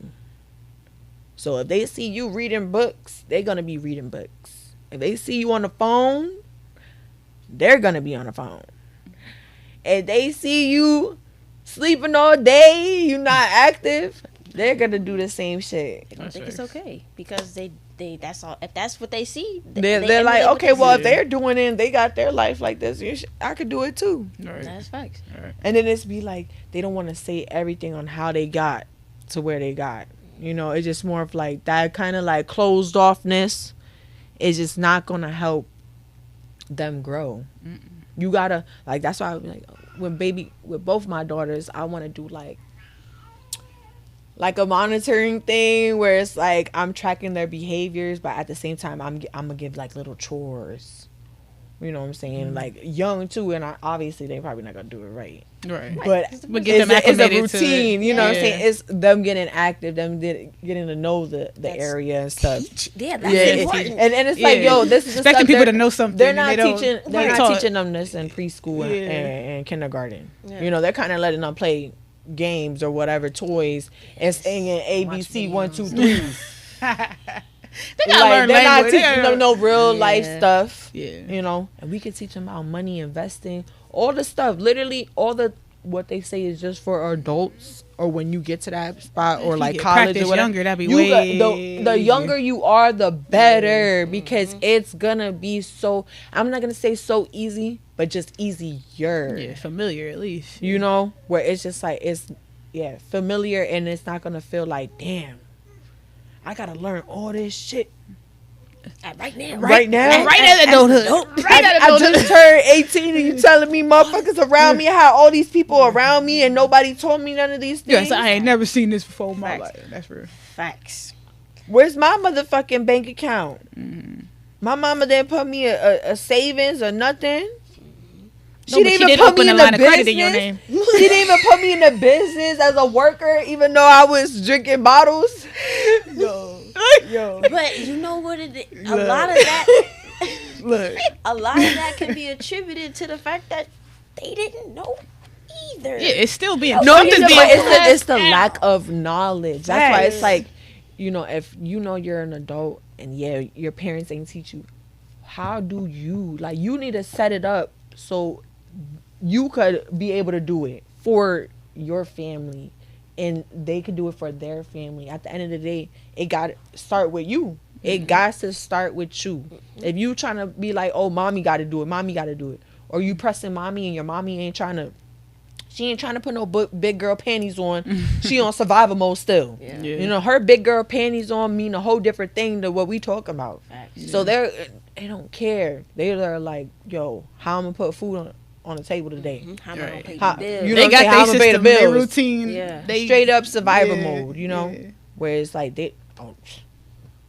So if they see you reading books, they're gonna be reading books. If they see you on the phone, they're gonna be on the phone. If they see you sleeping all day, you're not active, they're gonna do the same shit. I don't think it's okay, because that's all. If that's what they see, they're like, okay, well, if they're doing it, and they got their life like this, I could do it too. Right. That's facts. Right. And then it's be like they don't want to say everything on how they got to where they got. You know, it's just more of like that kind of like closed offness is just not gonna help them grow. Mm-mm. You gotta like, that's why I was like, with both my daughters, I want to do like a monitoring thing where it's like I'm tracking their behaviors, but at the same time I'm gonna give like little chores. You know what I'm saying? Mm-hmm. Like young too, and obviously they probably not gonna do it right. Right. But get them acclimated it's a routine. You know what I'm saying? It's them getting active, them getting to know the area and stuff. Yeah, that's important. And it's like, yo, this is expecting people to know something. They're not teaching them this in preschool and kindergarten. Yeah. You know, they're kind of letting them play games or whatever, toys, and singing ABC 1 2 3. They gotta learn they're language. Not teaching them no real life stuff. Yeah, you know, and we can teach them about money, investing, all the stuff. Literally, what they say is just for adults, or when you get to that spot, or like college or whatever. Younger, that'd be way the younger you are, the better, because it's gonna be so. I'm not gonna say so easy, but just easier. Yeah, familiar at least. You know, where it's just like familiar, and it's not gonna feel like, damn, I gotta learn all this shit right now. Right at adulthood. I just turned 18 and you telling me motherfuckers around me, I had all these people around me and nobody told me none of these things. Yes, I ain't never seen this before in my life. That's real. Facts. Where's my motherfucking bank account? Mm-hmm. My mama didn't put me a savings or nothing. She didn't even put me in the business. In your name. She didn't even put me in the business as a worker, even though I was drinking bottles. Yo. But you know what it is? A lot of that can be attributed to the fact that they didn't know either. Yeah, it's still being it's the lack of knowledge. That's why it's like, you know, if you know you're an adult and your parents ain't teach you, how do you you need to set it up so you could be able to do it for your family and they could do it for their family. At the end of the day, it got to start with you. It got to start with you. If you trying to be like, oh, mommy got to do it, or you pressing mommy and your mommy ain't trying to put no big girl panties on. She on survival mode still. Yeah. You know, her big girl panties on mean a whole different thing than what we talking about. Yeah. So they don't care. They're like, yo, how I'm gonna put food on the table today? Mm-hmm. How am I gonna pay the bills? You know, they got their system, their routine. Yeah. They straight up survival mode. You know, where it's like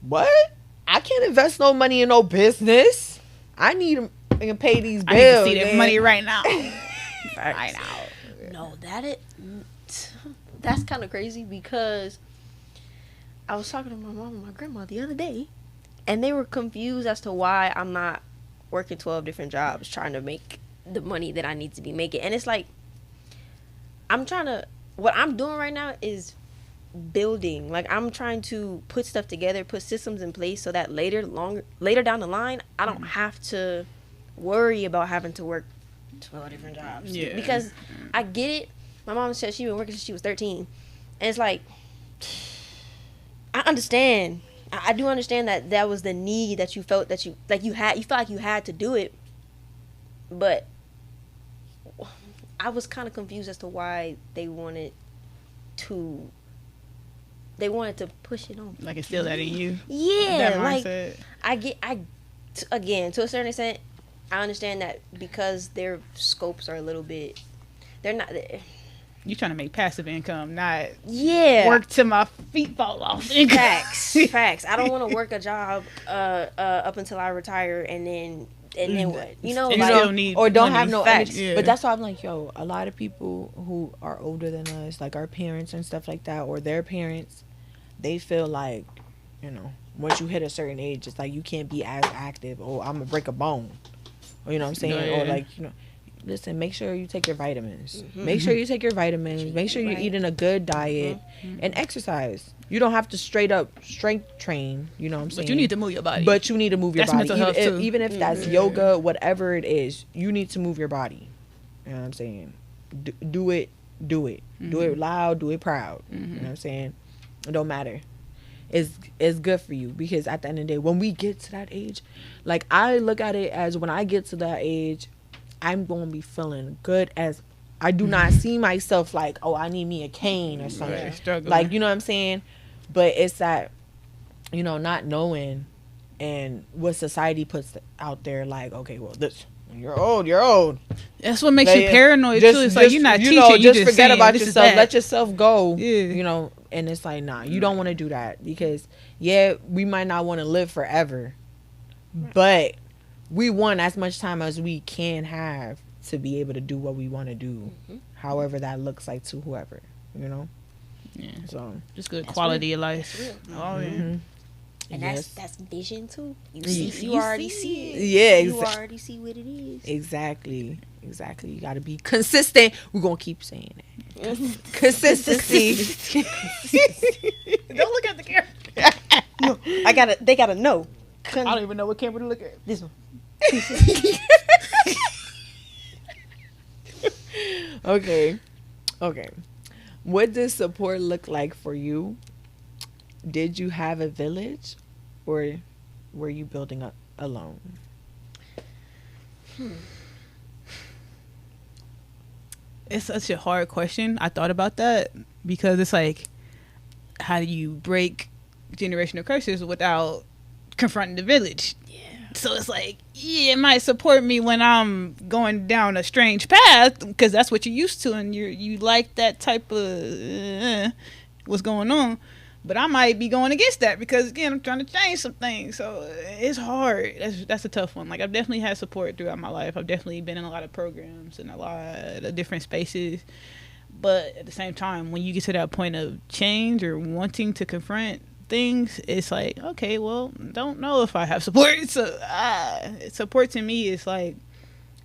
what? I can't invest no money in no business. I need to pay these bills. I need to see that money right now. Right now. No, that's kind of crazy because I was talking to my mom and my grandma the other day, and they were confused as to why I'm not working 12 different jobs trying to make the money that I need to be making. And it's like, what I'm doing right now is building. Like, I'm trying to put stuff together, put systems in place so that later down the line, I don't have to worry about having to work 12 different jobs. Yeah. Because I get it. My mom said she's been working since she was 13. And it's like, I understand. I do understand that was the need that you felt that you felt like you had to do it. But I was kind of confused as to why they wanted to push it on. Like, it's still that in you. Yeah, that mindset. Again, to a certain extent, I understand that because their scopes are a little bit, they're not. You trying to make passive income, not work till my feet fall off. Facts. I don't want to work a job up until I retire and then what? You know, or don't have no facts. Yeah. But that's why I'm like, yo, a lot of people who are older than us, like our parents and stuff like that, or their parents, they feel like, you know, once you hit a certain age, it's like you can't be as active. Oh, I'm gonna break a bone. Or, you know what I'm saying? Yeah. Or like, you know, listen, make sure you take your vitamins. Mm-hmm. Make sure you take your vitamins. Make sure you're eating a good diet and exercise. You don't have to straight up strength train, you know what I'm saying? But you need to move your body. But you need to move your body. Mental health too. Even if that's yoga, whatever it is, you need to move your body. You know what I'm saying? Do it. Mm-hmm. Do it loud, do it proud. Mm-hmm. You know what I'm saying? It don't matter. is good for you, because at the end of the day, when we get to that age, like I look at it as when I get to that age, I'm gonna be feeling good as I do not see myself like, oh, I need me a cane or something. Right, like, you know what I'm saying? But it's that, you know, not knowing and what society puts out there, like, okay, well, this, you're old. That's what makes you paranoid too. It's like you're not teaching. You just forget saying, about yourself. Let yourself go. Yeah. You know, and it's like, nah, you don't want to do that, because we might not want to live forever, but we want as much time as we can have to be able to do what we want to do, however that looks like to whoever, you know. Yeah. So just good quality of life. Oh yeah. And that's vision too. You already see it. Yeah, you already see what it is. Exactly. You got to be consistent. We're gonna keep saying it. Consistency. Don't look at the camera. No, they gotta know. I don't even know what camera to look at. This one. Okay. What does support look like for you? Did you have a village, or were you building up alone? It's such a hard question. I thought about that because it's like, how do you break generational curses without confronting the village? Yeah. So it's like, it might support me when I'm going down a strange path, because that's what you're used to, and you like that type of what's going on. But I might be going against that because, again, I'm trying to change some things. So it's hard. That's a tough one. Like, I've definitely had support throughout my life. I've definitely been in a lot of programs and a lot of different spaces. But at the same time, when you get to that point of change or wanting to confront things, it's like, okay, well, don't know if I have support. So support to me is like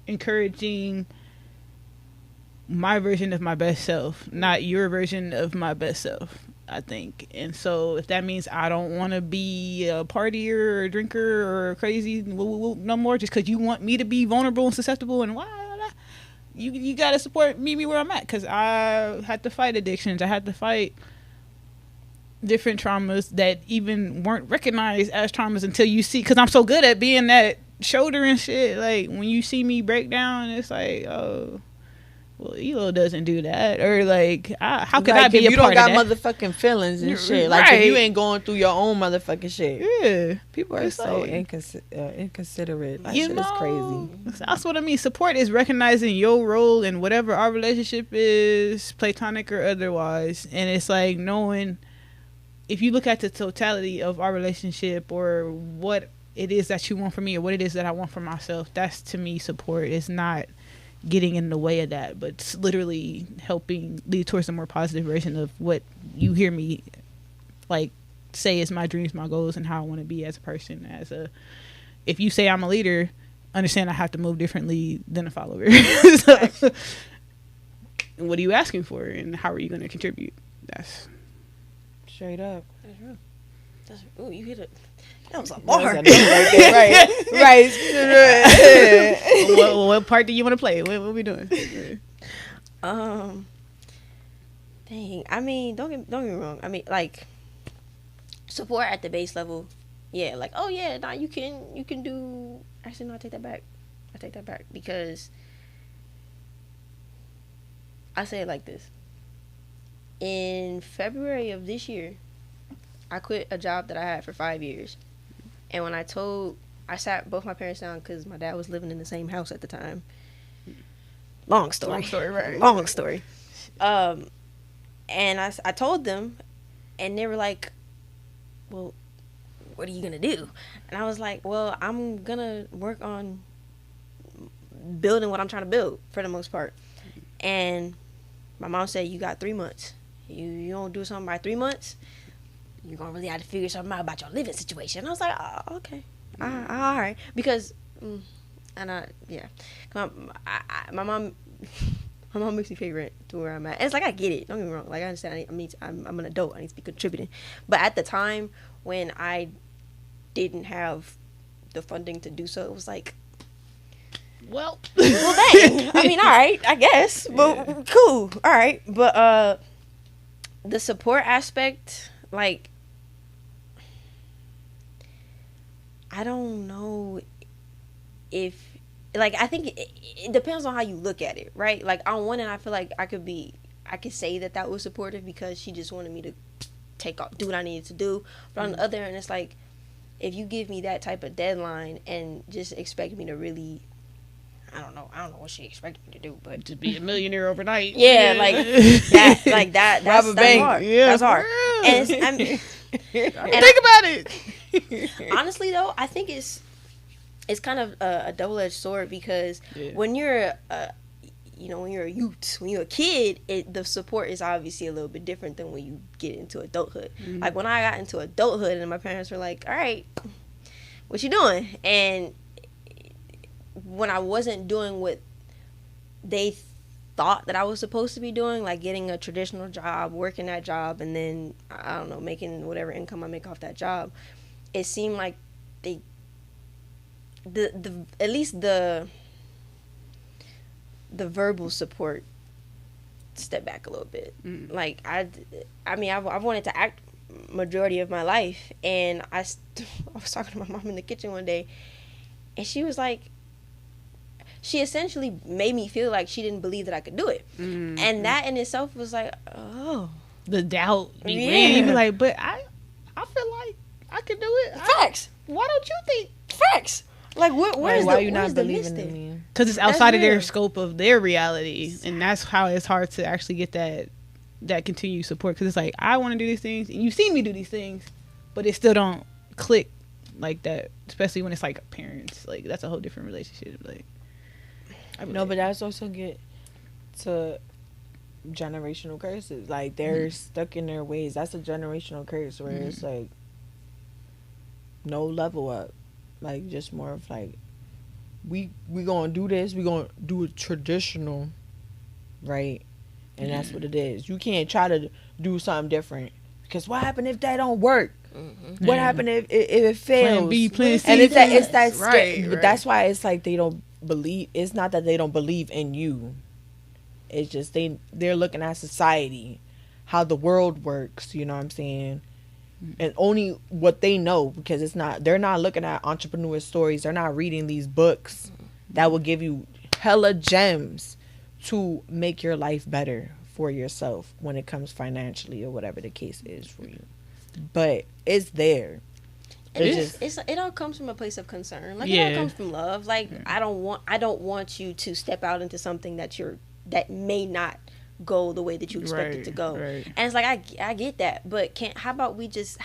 encouraging my version of my best self, not your version of my best self, I think. And so if that means I don't want to be a partier or a drinker or crazy no more, just because you want me to be vulnerable and susceptible and you got to support me where I'm at, because I had to fight addictions. I had to fight different traumas that even weren't recognized as traumas until you see, because I'm so good at being that shoulder and shit. Like, when you see me break down, it's like, oh, well, Elo doesn't do that, or like, how could I be a part of that? You don't got motherfucking feelings and shit. Like, if you ain't going through your own motherfucking shit. Yeah, people are so inconsiderate. That shit is crazy. That's what I mean. Support is recognizing your role in whatever our relationship is, platonic or otherwise, and it's like knowing, if you look at the totality of our relationship, or what it is that you want from me, or what it is that I want for myself, that's to me support. It's not getting in the way of that, but it's literally helping lead towards a more positive version of what you hear me like say is my dreams, my goals, and how I want to be as a person. If you say I'm a leader, understand I have to move differently than a follower. So, what are you asking for, and how are you going to contribute? That's straight up. That's real. Ooh, you hit it. That was a bar. Right. What part do you want to play? What are we doing? Dang. I mean, don't get me wrong. I mean, like, support at the base level. Yeah, like, oh yeah, nah, you can do. Actually, no, I take that back. Because I say it like this. In February of this year, I quit a job that I had for 5 years. And when I sat both my parents down, because my dad was living in the same house at the time. Long story, right? Long story. And I told them, and they were like, well, what are you going to do? And I was like, well, I'm going to work on building what I'm trying to build for the most part. And my mom said, you got 3 months. You don't do something by 3 months, you're going to really have to figure something out about your living situation. And I was like, oh, okay. All right. Because, my mom makes me pay rent to where I'm at. And it's like, I get it. Don't get me wrong. Like, I understand. I'm an adult. I need to be contributing. But at the time when I didn't have the funding to do so, it was like, well, dang. I mean, all right, I guess. But cool. All right. But the support aspect, like, I don't know if, like, I think it depends on how you look at it, right? Like, on one end, I feel like I could say that was supportive because she just wanted me to do what I needed to do. But on the other end, it's like, if you give me that type of deadline and just expect me to really, I don't know what she expected me to do, but to be a millionaire overnight. Yeah, that's hard. Yeah, that's hard. And think about it. Honestly, though, I think it's kind of a double-edged sword because when you're when you're a youth, when you're a kid, the support is obviously a little bit different than when you get into adulthood. Mm-hmm. Like, when I got into adulthood and my parents were like, all right, what you doing? And when I wasn't doing what they thought that I was supposed to be doing, like getting a traditional job, working that job, and then, I don't know, making whatever income I make off that job, it seemed like at least the verbal support stepped back a little bit. Like, I mean, I've wanted to act majority of my life, and I was talking to my mom in the kitchen one day, and she was like, she essentially made me feel like she didn't believe that I could do it. Mm-hmm. And that in itself was like, oh, the doubt. You be like, but I feel like I could do it. Facts. Why don't you think? Facts. Like, why are you not believing in me? Because it's outside of their scope of their reality, and that's how it's hard to actually get that continued support. Because it's like, I want to do these things, and you've seen me do these things, but it still don't click like that. Especially when it's like parents. Like, that's a whole different relationship. Like, no, but that's also get to generational curses. Like, they're stuck in their ways. That's a generational curse where it's like no level up. Like, just more of like, we gonna do this, we gonna do it traditional, right? And that's what it is. You can't try to do something different, because what happened if that don't work? Mm-hmm. What happened if it fails? Plan B, plan C. And it's that right. But that's why it's like they don't believe. It's not that they don't believe in you. It's just they're looking at society, how the world works. You know what I'm saying? And only what they know, because they're not looking at entrepreneur stories. They're not reading these books that will give you hella gems to make your life better for yourself when it comes financially or whatever the case is for you. But it's there. It all comes from a place of concern. Like, it all comes from love. Like, I don't want you to step out into something that may not go the way that you expect it to go. Right. And it's like, I get that, but how about we just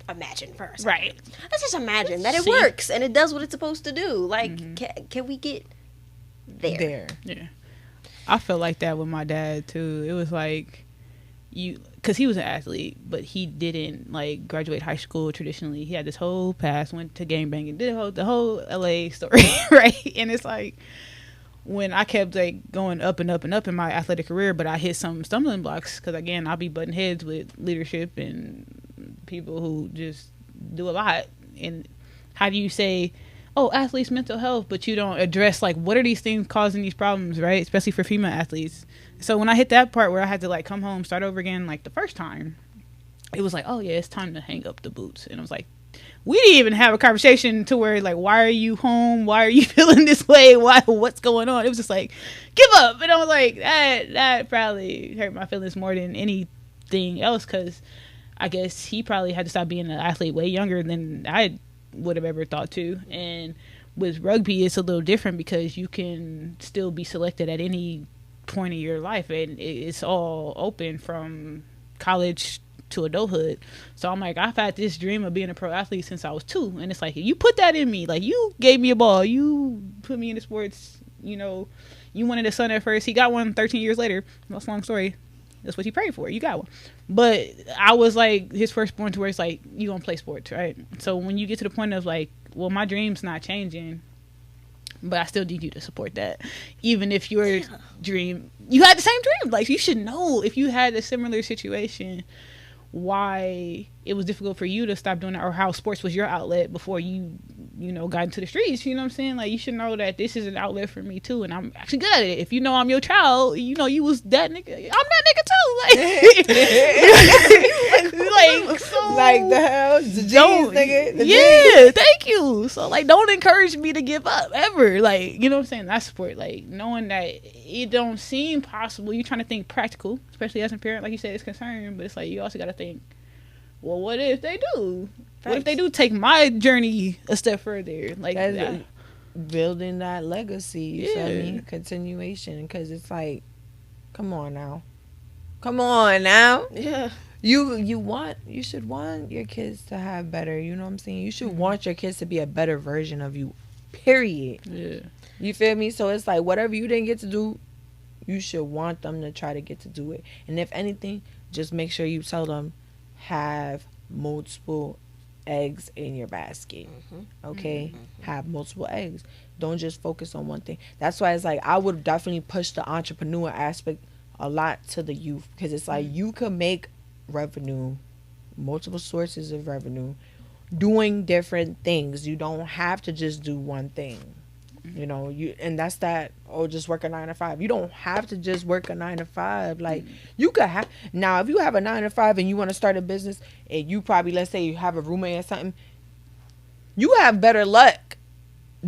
imagine first? Right. Let's just imagine that it works and it does what it's supposed to do. Like, can we get there? Yeah. I felt like that with my dad too. It was like, because he was an athlete, but he didn't like graduate high school traditionally. He had this whole past, went to gangbanging, did the whole LA story, right? And it's like, when I kept like going up and up and up in my athletic career, but I hit some stumbling blocks, because again, I'll be butting heads with leadership and people who just do a lot. And how do you say, oh, athletes' mental health, but you don't address like, what are these things causing these problems, right? Especially for female athletes. So when I hit that part where I had to like come home, start over again, like the first time, it was like, oh yeah, it's time to hang up the boots. And I was like, we didn't even have a conversation to where like, why are you home? Why are you feeling this way? What's going on? It was just like, give up. And I was like, that probably hurt my feelings more than anything else, because I guess he probably had to stop being an athlete way younger than I would have ever thought to. And with rugby, it's a little different, because you can still be selected at any point in your life, and it's all open from college to adulthood. So I'm like, I've had this dream of being a pro athlete since I was 2, and it's like, you put that in me. Like, you gave me a ball, you put me into sports, you wanted a son at first, he got one 13 years later. That's a long story. That's what he prayed for. You got one. But I was like his firstborn, to where it's like, you gonna play sports, right? So when you get to the point of like, well, my dream's not changing, but I still need you to support that. Even if your dream, you had the same dream. Like, you should know, if you had a similar situation, why it was difficult for you to stop doing it, or how sports was your outlet before you got into the streets. You know what I'm saying? Like, you should know that this is an outlet for me too, and I'm actually good at it. If you know I'm your child, you was that nigga. I'm that nigga too. Like, Like, so like the hell, the jeans, nigga. The yeah, jeans. thank you. So like, don't encourage me to give up ever. Like, you know what I'm saying? I support like knowing that it don't seem possible. You're trying to think practical, especially as a parent, like you said, it's concerned. But it's like you also got to think, well, what if they do? What if they do take my journey a step further? Like building that legacy, you feel Yeah. me? Continuation, because it's like, come on now. Yeah. You should want your kids to have better, you know what I'm saying? You should want your kids to be a better version of you, period. Yeah. You feel me? So it's like, whatever you didn't get to do, you should want them to try to get to do it. And if anything, just make sure you tell them, have multiple eggs in your basket. Okay? Have multiple eggs. Don't just focus on one thing. That's why it's like, I would definitely push the entrepreneur aspect a lot to the youth, because it's like, you could make revenue, multiple sources of revenue, doing different things. You don't have to just do one thing. You know, and that's that, or just work a 9 to 5. You don't have to just work a 9 to 5. Like, you could have, now if you have a 9 to 5 and you want to start a business, and you probably, let's say you have a roommate or something, you have better luck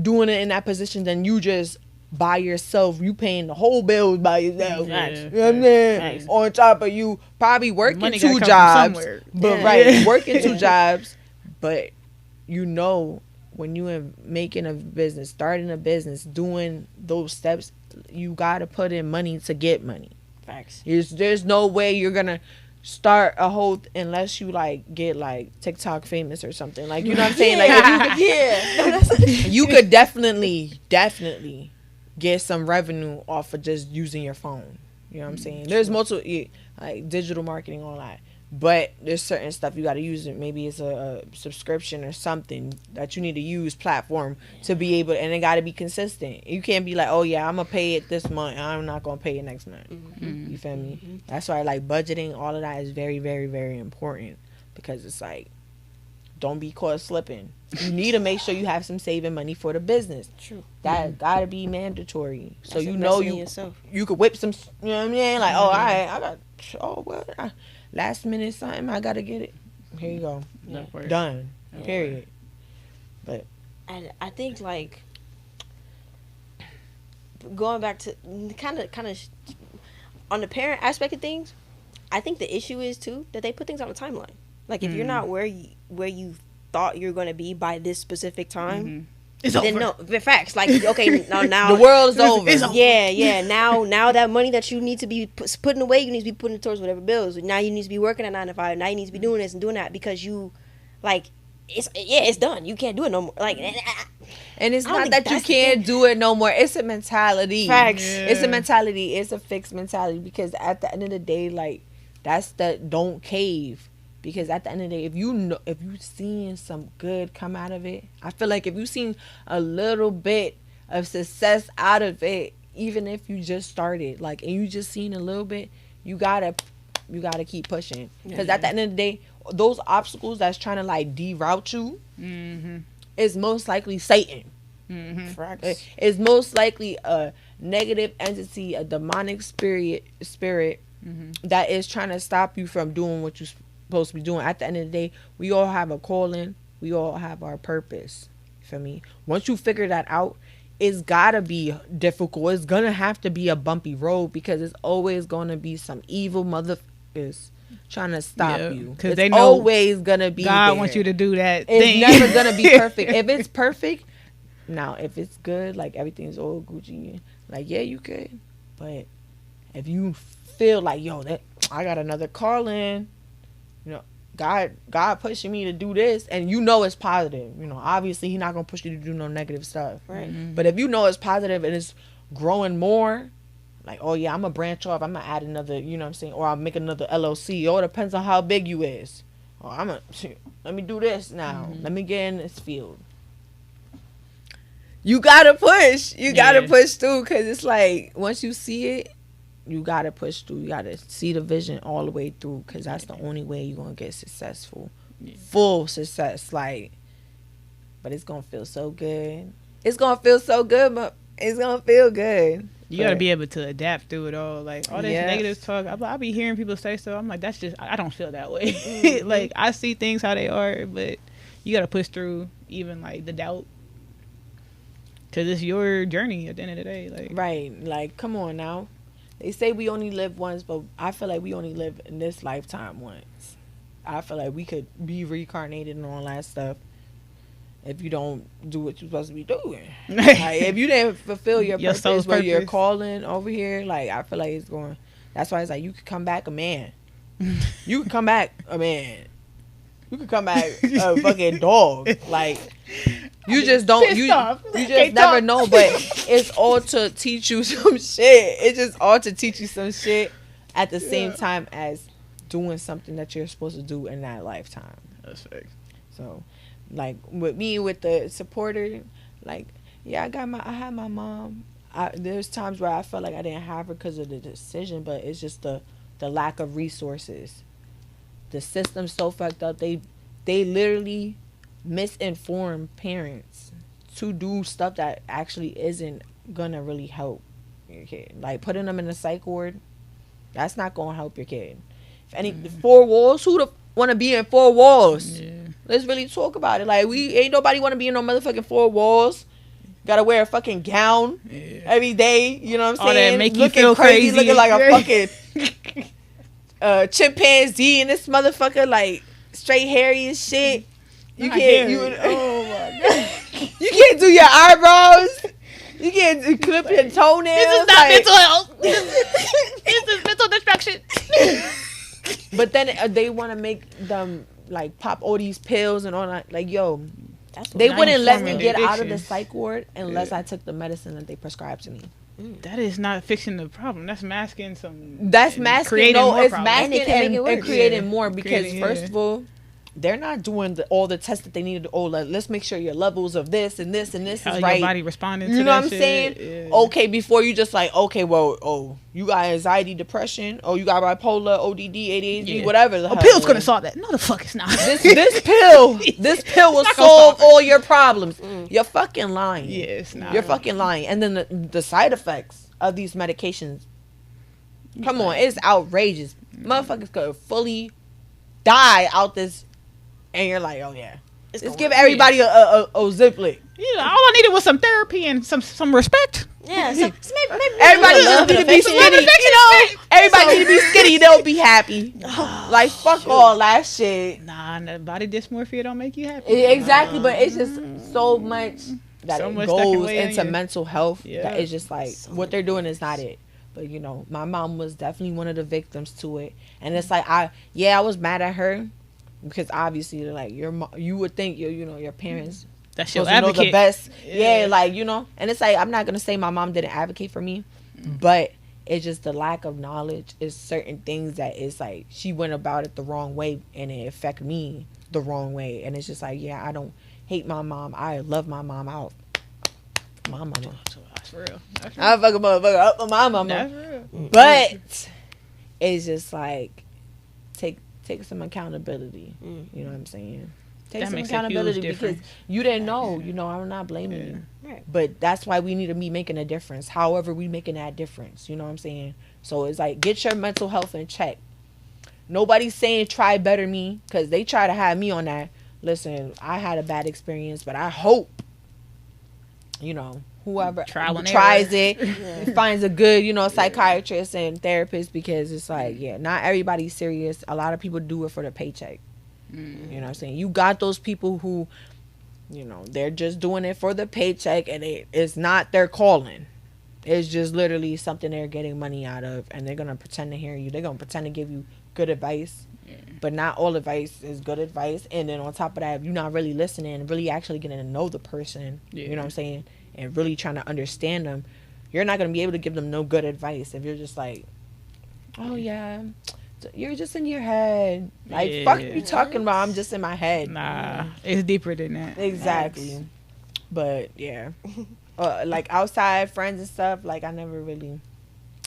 doing it in that position than you just by yourself. You paying the whole bills by yourself. Yeah. You know what I'm saying? On top of you probably working Money 2 gotta come from jobs, somewhere. but Yeah. right, working 2 jobs, but you know, when you are making a business, starting a business, doing those steps, you gotta put in money to get money. Facts. There's no way you're gonna start a whole unless you like get like TikTok famous or something. Like, you know what I'm saying? Like, if you could definitely get some revenue off of just using your phone. You know what I'm saying? There's multiple like digital marketing, all that. But there's certain stuff you got to use. It maybe it's a subscription or something that you need to use platform to be able, and it got to be consistent. You can't be like, oh yeah, I'm gonna pay it this month, and I'm not gonna pay it next month. You feel me? That's why like budgeting, all of that is very, very, very important, because it's like, don't be caught slipping. You need to make sure you have some saving money for the business. True. That gotta be mandatory. So That's you know investing in yourself. you could whip some. You know what I mean? Like, oh, all right, I got last minute something, I gotta get it. Here you go. Done. Period. But And I think like going back to kind of on the parent aspect of things, I think the issue is too that they put things on a timeline. Like, if you're not where you thought you're going to be by this specific time, it's then over. no, the facts. Like, okay, now the world is over. It's over. Yeah. Now that money that you need to be putting away, you need to be putting it towards whatever bills. Now you need to be working at 9 to 5. Now you need to be doing this and doing that, because you, like, it's done. You can't do it no more. Like, And it's I don't not think that you that's the can't thing. do it no more. It's a mentality. Facts. It's a mentality. It's a fixed mentality, because at the end of the day, like, that's the don't cave. Because at the end of the day, if you seeing some good come out of it, I feel like if you seen a little bit of success out of it, even if you just started, like, and you just seen a little bit, you gotta keep pushing. Because at the end of the day, those obstacles that's trying to like deroute you is most likely Satan. It's most likely a negative entity, a demonic spirit that is trying to stop you from doing what you're supposed to be doing. At the end of the day, we all have a calling. We all have our purpose. For me, once you figure that out, it's gotta be difficult. It's gonna have to be a bumpy road, because it's always gonna be some evil motherfuckers trying to stop you. Because they know always gonna be God there. wants you to do that It's thing. never gonna be perfect. If it's perfect, now if it's good, like everything's all Gucci, like, yeah, you could. But if you feel like, yo, that I got another calling, you know, God pushing me to do this, and you know it's positive. You know, obviously He's not gonna push you to do no negative stuff. Right. But if you know it's positive and it's growing more, like, oh yeah, I'm gonna branch off. I'm gonna add another, you know what I'm saying, or I'll make another LLC. Or it depends on how big you is. Or let me do this now. Let me get in this field. You gotta push. You gotta push through, because it's like, once you see it, you gotta push through. You gotta see the vision all the way through, because that's the only way you're gonna get successful. Full success. Like, but it's gonna feel so good. It's gonna feel so good, but it's gonna feel good. You got to be able to adapt through it all. Like, all this negative talk, I be hearing people say stuff. I'm like, that's just, I don't feel that way. Mm-hmm. Like, I see things how they are, but you got to push through even, like, the doubt. Because it's your journey at the end of the day. Like, right. Like, come on now. They say we only live once, but I feel like we only live in this lifetime once. I feel like we could be reincarnated and all that stuff if you don't do what you're supposed to be doing. Like, if you didn't fulfill your purpose where you're calling over here, like, I feel like it's going. That's why it's like you could come back a man. You could come back a man. You could come back a fucking dog. Like, you just don't. You just never know. But it's all to teach you some shit. It's just all to teach you some shit at the same time as doing something that you're supposed to do in that lifetime. That's fake. So, like, with me, with the supporter, like, yeah, I had my mom. There's times where I felt like I didn't have her because of the decision, but it's just the lack of resources. The system's so fucked up. They literally misinform parents to do stuff that actually isn't gonna really help your kid. Like, putting them in a psych ward, that's not gonna help your kid. If any 4 walls, who want to be in 4 walls? Yeah. Let's really talk about it. Like, we ain't nobody want to be in no motherfucking 4 walls. Gotta wear a fucking gown every day. You know what I'm saying? All that make you feel crazy. Looking like a fucking chimpanzee and this motherfucker, like, straight hairy as shit. You can't. Oh my god. You can't do your eyebrows. You can't clip your toenails. This is not mental health. This is mental destruction. But then they want to make them, like, pop all these pills and all that. Like, yo, they wouldn't let me get out of the psych ward unless I took the medicine that they prescribed to me. That is not fixing the problem. That's masking some. That's masking. No, it's masking and creating more because Creating, first of all, they're not doing all the tests that they needed. Oh, let's make sure your levels of this and this and this How is right. Your body responding to you know that what I'm shit. saying? Yeah. Okay, before you just like, okay, well, oh, you got anxiety, depression, oh, you got bipolar, ODD, ADHD, whatever. A pill's gonna solve that. No, the fuck it's not. This pill will solve all your problems. You're fucking lying. Yeah, it's not. You're fucking lying. And then the side effects of these medications, come on, it's outrageous. Motherfuckers could fully die out this. And you're like, oh yeah, let's give everybody a Ziplik. Yeah, all I needed was some therapy and some respect. Yeah, so maybe everybody need to be skinny. You know, everybody need to be skinny. They'll be happy. Like, fuck all that shit. Nah, body dysmorphia don't make you happy. Exactly, but it's just so much that it goes into mental health that it's just like what they're doing is not it. But you know, my mom was definitely one of the victims to it, and it's like I was mad at her. Because obviously, like, you would think your parents that's your advocate. Know the best. Yeah, like, you know. And it's like, I'm not gonna say my mom didn't advocate for me, but it's just the lack of knowledge is certain things that it's like she went about it the wrong way and it affected me the wrong way. And it's just like, yeah, I don't hate my mom. I love my mom out. My mama. That's real. I fuck a motherfucker up with my mama. That's real. But it's just like take some accountability. You know what I'm saying? Take some accountability because you didn't know. You know, I'm not blaming you. Right. But that's why we need to be making a difference. However, we making that difference. You know what I'm saying? So it's like, get your mental health in check. Nobody's saying try better me because they try to have me on that. Listen, I had a bad experience, but I hope, you know, whoever tries it finds a good, you know, psychiatrist and therapist because it's like, not everybody's serious. A lot of people do it for the paycheck. You know what I'm saying? You got those people who, you know, they're just doing it for the paycheck and it's not their calling. It's just literally something they're getting money out of and they're going to pretend to hear you. They're going to pretend to give you good advice. But not all advice is good advice. And then on top of that, if you're not really listening and really actually getting to know the person, you know what I'm saying? And really trying to understand them, you're not going to be able to give them no good advice if you're just like, oh yeah, you're just in your head. Like, fuck you talking about, I'm just in my head. Nah, it's deeper than that. Exactly. But yeah, like outside friends and stuff, like I never really,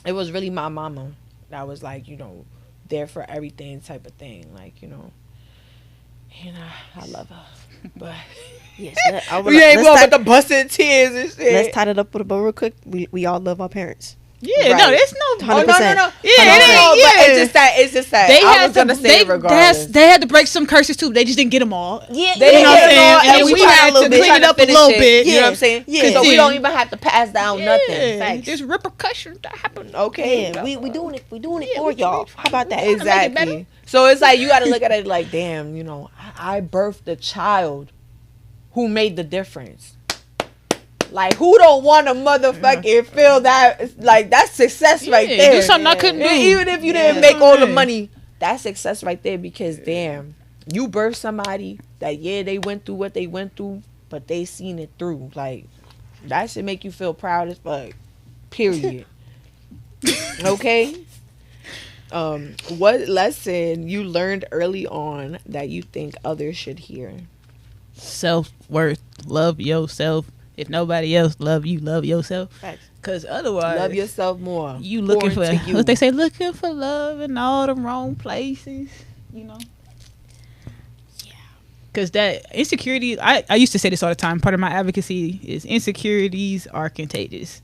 it was really my mama that was like, you know, there for everything type of thing. Like, you know, And I love her. But Yes, we ain't going with the busted tears and shit. let's tie it up with a bow real quick. We all love our parents. Yeah, Right. no, there's no. 100%. Oh, no. Yeah, But it's just that. They I had was gonna to. say it regardless. They had to break some curses too. They just didn't get them all. Yeah, They You know what I'm didn't saying? get it all, And and we we tried had a little to bit, clean trying it to up a finish little it. bit. You know what I'm saying? Yeah. So we Yeah. don't even have to pass down nothing. Yeah, Facts. there's repercussions that happen. Okay. Yeah, we doing it. We doing it Yeah, for we y'all. try- How about that? Make it better. Exactly. So it's like you got to look at it like, damn, you know, I birthed a child who made the difference. Like, who don't want to motherfucking feel that? Like, that's success right Yeah, there. do something I couldn't do. Even if you didn't make all the money, that's success right there. Because damn, you birthed somebody that they went through what they went through, but they seen it through. Like, that should make you feel proud as fuck. Period. Okay. What lesson you learned early on that you think others should hear? Self-worth. Love yourself. If nobody else love you, love yourself. Facts. Because otherwise, Love yourself more. you looking Pour for into you. what they say, looking for love in all the wrong places. You know. Yeah. Because that insecurity, I used to say this all the time. Part of my advocacy is insecurities are contagious.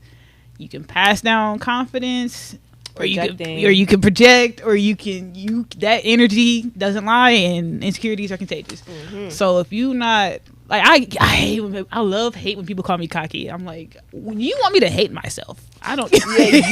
You can pass down confidence, or you can project, or you that energy doesn't lie, and insecurities are contagious. Mm-hmm. So if you not like I hate when people call me cocky. I'm like, you want me to hate myself? I don't. I'm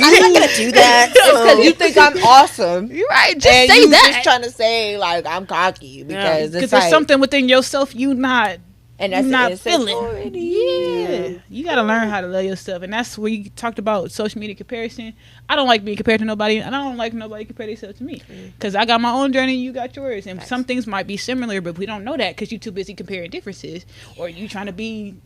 not gonna do that. Because you think I'm awesome. You're right. Just And say you that. just trying to say like I'm cocky because it's Because like, there's something within yourself you not. and that's not the feeling. insecurity. Yeah, you gotta learn how to love yourself, and that's where you talked about social media comparison. I don't like being compared to nobody, and I don't like nobody compare themselves to me, because I got my own journey, you got yours, and some things might be similar, but we don't know that because you're too busy comparing differences, or you trying to be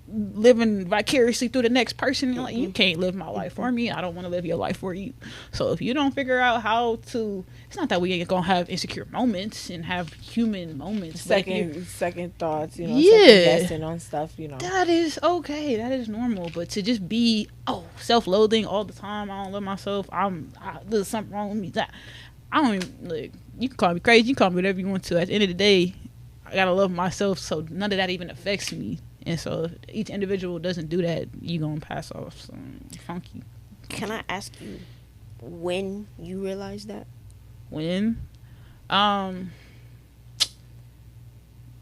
living vicariously through the next person. Like, you can't live my life for me. I don't want to live your life for you. So if you don't figure out how to, it's not that we ain't gonna have insecure moments and have human moments. but if you- Second thoughts, you know, Yeah. second guessing on stuff, you know. that is okay. That is normal. But to just be self-loathing all the time, I don't love myself. There's something wrong with me. That I don't even like. You can call me crazy. You can call me whatever you want to. At the end of the day, I gotta love myself. So none of that even affects me. And so if each individual doesn't do that, you gonna pass off some funky. Can I ask you when you realized that? When, I'm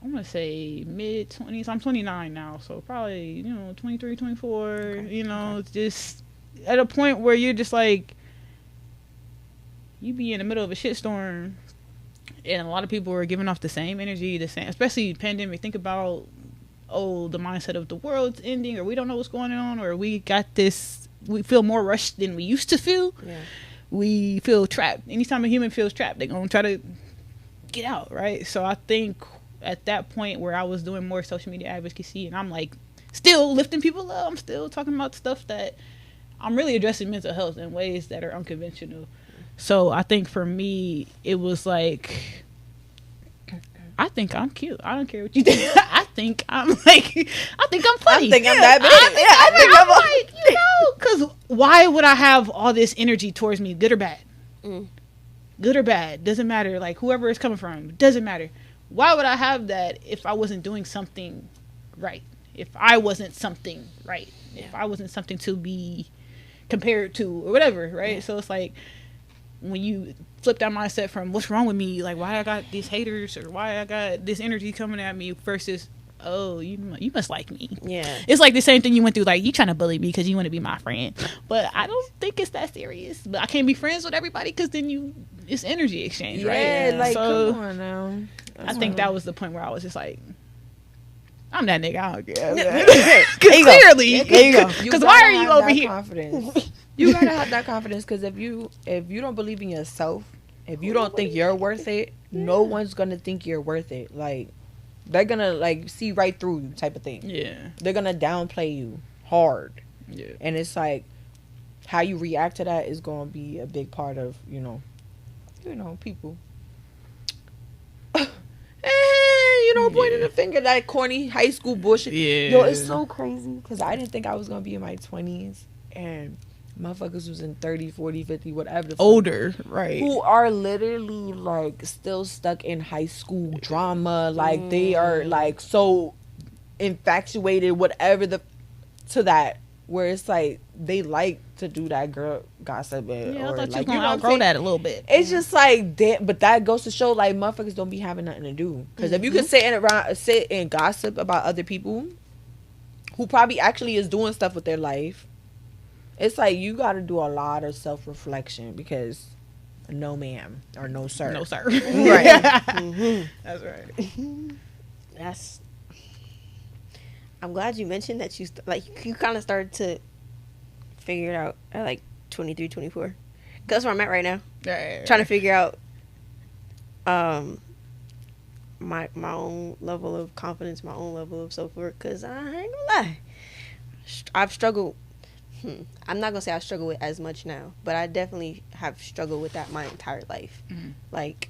gonna say mid 20s. I'm 29 now, so probably 23, 24. Okay. It's just at a point where you're just like, you be in the middle of a shitstorm, and a lot of people are giving off the same energy, especially pandemic. Think about the mindset of the world's ending, or we don't know what's going on, or we feel more rushed than we used to feel. Yeah. We feel trapped. Anytime a human feels trapped, they're gonna try to get out, right? So I think at that point where I was doing more social media advocacy, and I'm like still lifting people up, I'm still talking about stuff that I'm really addressing mental health in ways that are unconventional. So I think for me, it was like, I think I'm cute. I don't care what you think. I think I'm funny. I think I'm that big. I think I'm because why would I have all this energy towards me, good or bad? Good or bad, doesn't matter. Like, whoever it's coming from, doesn't matter. Why would I have that if I wasn't doing something right? If I wasn't something right? If I wasn't something to be compared to or whatever, right? So it's like, when you flip that mindset from what's wrong with me, like why I got these haters or why I got this energy coming at me, versus you must like me. Yeah. It's like the same thing you went through, like you trying to bully me because you want to be my friend, but I don't think it's that serious. But I can't be friends with everybody because then it's energy exchange, right? Yeah, like So come on now. I think that was the point where I was just like, I'm that nigga. I don't care. There you go. Clearly, There you go. because why are you over here? Confidence. You gotta have that confidence, because if you don't believe in yourself, if you don't think you're worth it, no one's gonna think you're worth it. Like, they're gonna like see right through you, type of thing. Yeah. They're gonna downplay you hard. Yeah. And it's like, how you react to that is gonna be a big part of people. Pointing the finger, that corny high school bullshit. Yeah. Yo, it's so crazy because I didn't think I was gonna be in my 20s, and motherfuckers who's in 30, 40, 50, whatever. Older, right. Who are literally, like, still stuck in high school drama. Like, they are, like, so infatuated, whatever to that, where it's like, they like to do that girl gossip. Yeah, I or, thought like, you were going to outgrow that a little bit. It's just like, but that goes to show, like, motherfuckers don't be having nothing to do. Because if you can sit and gossip about other people who probably actually is doing stuff with their life, it's like you got to do a lot of self-reflection, because no ma'am or no sir. No, sir. Right. That's right. I'm glad you mentioned that you kind of started to figure it out at like 23, 24. 'Cause that's where I'm at right now. Right. Trying to figure out my own level of confidence, my own level of self-worth. Because I ain't gonna lie, I've struggled. I'm not gonna say I struggle with as much now, but I definitely have struggled with that my entire life. Like,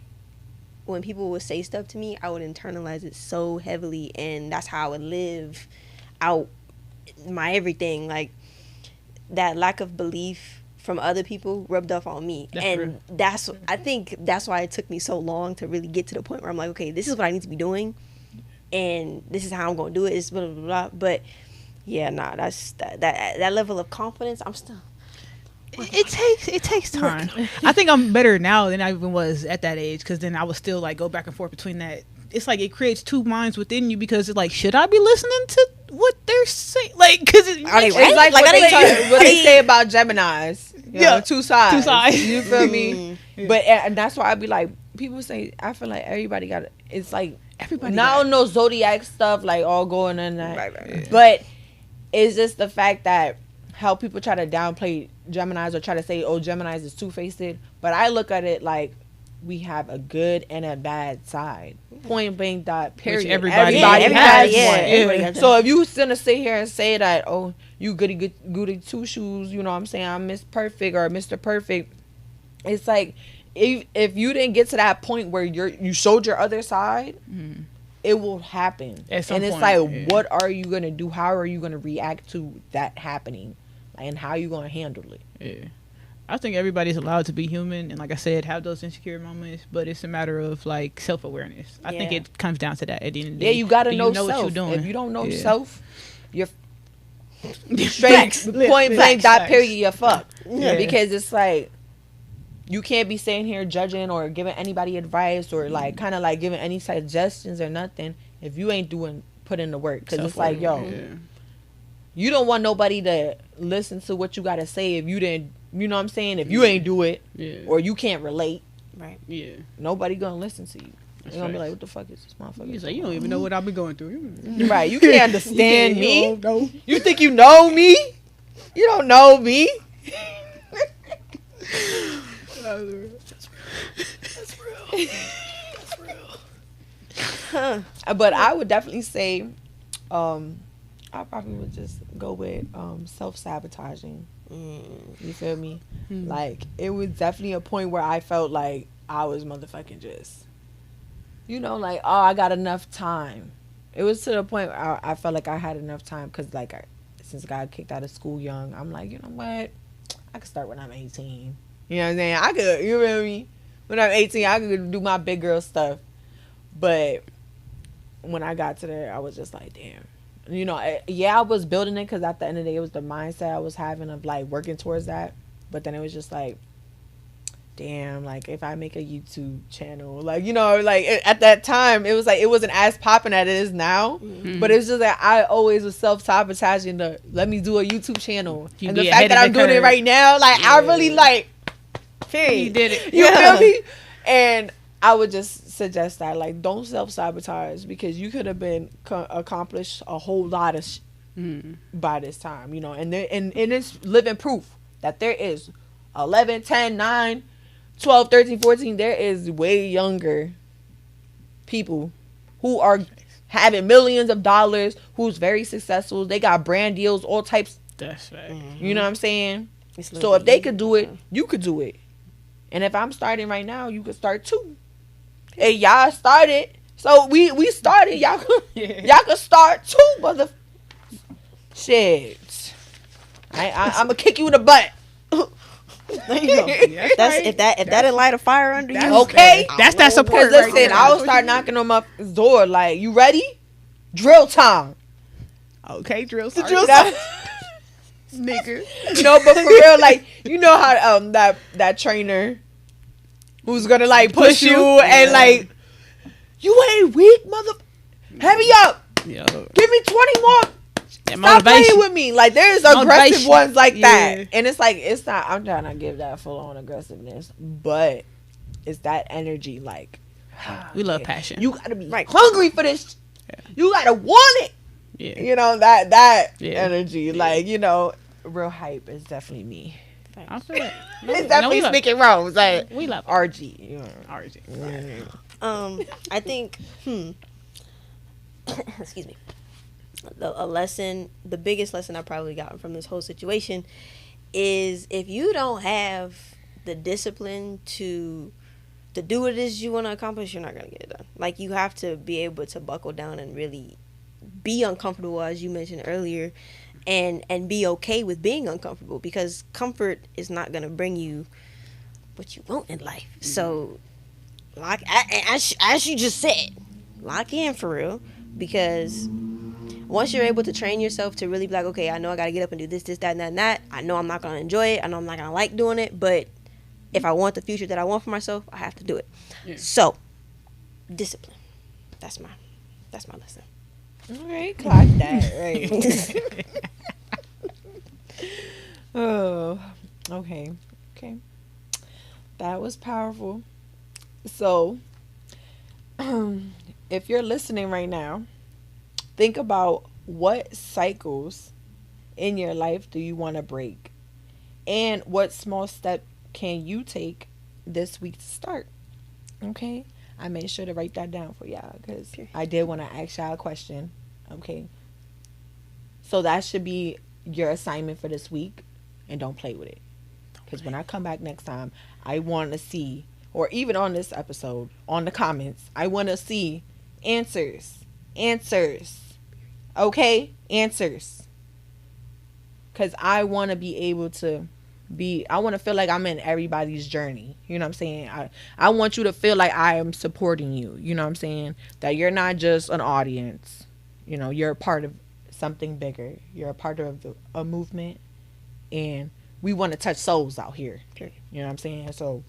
when people would say stuff to me, I would internalize it so heavily, and that's how I would live out my everything. Like, that lack of belief from other people rubbed off on me. I think that's why it took me so long to really get to the point where I'm like, okay, this is what I need to be doing, and this is how I'm gonna do it. It's blah blah blah. But yeah, that's that level of confidence. I'm still. It takes time. I think I'm better now than I even was at that age, because then I would still like go back and forth between that. It's like it creates two minds within you, because it's like, should I be listening to what they're saying? Like, because it's Are they It's right? like Like, what they say about Geminis. You know, two sides. Two sides. You feel me? Yeah. But and that's why I be like, people say, I feel like everybody got, it's like, Everybody not got on no zodiac stuff, like all going on that. Right. But it's just the fact that how people try to downplay Geminis or try to say, oh, Geminis is two-faced. But I look at it like we have a good and a bad side. Point blank, dot, period. Which everybody has yeah, one. everybody has So if you gonna sit here and say that, oh, you goody two shoes, you know what I'm saying, I'm Miss Perfect or Mr. Perfect, it's like, if you didn't get to that point where you showed your other side, it will happen. At some and it's point, like, what are you gonna do? How are you gonna react to that happening? And how are you gonna handle it? Yeah. I think everybody's allowed to be human, and like I said, have those insecure moments, but it's a matter of like self-awareness. I think it comes down to that at the end of the day. Yeah, you gotta know self. what you're doing. If you don't know self, you're straight point blank Facts. dot period, you're fucked. Yeah. Because it's like, you can't be sitting here judging or giving anybody advice or like kind of like giving any suggestions or nothing if you ain't put in the work. Because it's like, yo, you don't want nobody to listen to what you gotta say if you didn't, you know what I'm saying, if you ain't do it or you can't relate. Right. Yeah. Nobody gonna listen to you. They're gonna be like, what the fuck is this motherfucker? He's like, you don't even know what I've been going through. Right, you can't understand me. You don't know. You think you know me? You don't know me. That's real. But I would definitely say, I probably would just go with self-sabotaging. You feel me? Like, it was definitely a point where I felt like I was motherfucking just, you know, like, oh, I got enough time. It was to the point where I felt like I had enough time because, like, since I got kicked out of school young, I'm like, you know what? I could start when I'm 18. You know what I'm saying? I could, you feel me? When I'm 18, I could do my big girl stuff. But when I got to there, I was just like, damn. You know, I was building it because at the end of the day, it was the mindset I was having of, like, working towards that. But then it was just like, damn, like, if I make a YouTube channel, like, you know, like, at that time, it was like, it wasn't as popping as it is now. But it was just like, I always was self-sabotaging to let me do a YouTube channel. And the fact that I'm doing it right now, like, I really, like, You did it. you feel me? And I would just suggest that, like, don't self-sabotage because you could have been accomplished a whole lot of by this time, you know. And it's living proof that there is 11, 10, 9, 12, 13, 14, there is way younger people who are having millions of dollars, who's very successful. They got brand deals, all types. That's right. You know what I'm saying? So if they could do it, you could do it. And if I'm starting right now, you could start too. Hey, y'all started. So we started. Y'all could start too, shit. I'm gonna kick you in the butt. There you go. Yeah, That's right. if that didn't light a fire under you. Okay. That's that support. Because listen, right there. I will start knocking on my door like, you ready? Drill time. Okay, drill The sergeant. drill That- nigga. No, but for real, like, you know how that trainer who's gonna like push you and like, you ain't weak, mother. Heavy up. Yo, Give me 20 more. that Stop playing motivation. with me. Like, there's aggressive Motivation. ones like that. Yeah. And it's like, it's not, I'm trying to give that full on aggressiveness, but it's that energy. Like, We love passion. you gotta be Right. hungry for this. Yeah. You gotta want it. Yeah. You know, that Yeah. energy. Like, you know, real hype is definitely me. I feel it. It's definitely we love, speaking Rose. Like, we love RG. You know. RJ. I think excuse me. The biggest lesson I probably gotten from this whole situation is if you don't have the discipline to do what it is you want to accomplish, you're not going to get it done. Like, you have to be able to buckle down and really be uncomfortable, as you mentioned earlier, and be okay with being uncomfortable, because comfort is not going to bring you what you want in life. So, like, as you just said, lock in for real, because once you're able to train yourself to really be like, okay, I know I got to get up and do this, that, and that, and that. I know I'm not going to enjoy it. I know I'm not going to like doing it, but if I want the future that I want for myself, I have to do it. Yeah. So, discipline. That's my lesson. All right, clock that. Right. Oh, okay. Okay. That was powerful. So, if you're listening right now, think about what cycles in your life do you want to break? And what small step can you take this week to start? Okay? I made sure to write that down for y'all because I did want to ask y'all a question. Okay? So that should be your assignment for this week, and don't play with it. Because when I come back next time, I want to see, or even on this episode, on the comments, I want to see answers. Okay? Answers. Because I want to be able to I want to feel like I'm in everybody's journey. You know what I'm saying? I want you to feel like I am supporting you. You know what I'm saying? That you're not just an audience. You know, you're a part of something bigger. You're a part of a movement. And we want to touch souls out here. You know what I'm saying? So,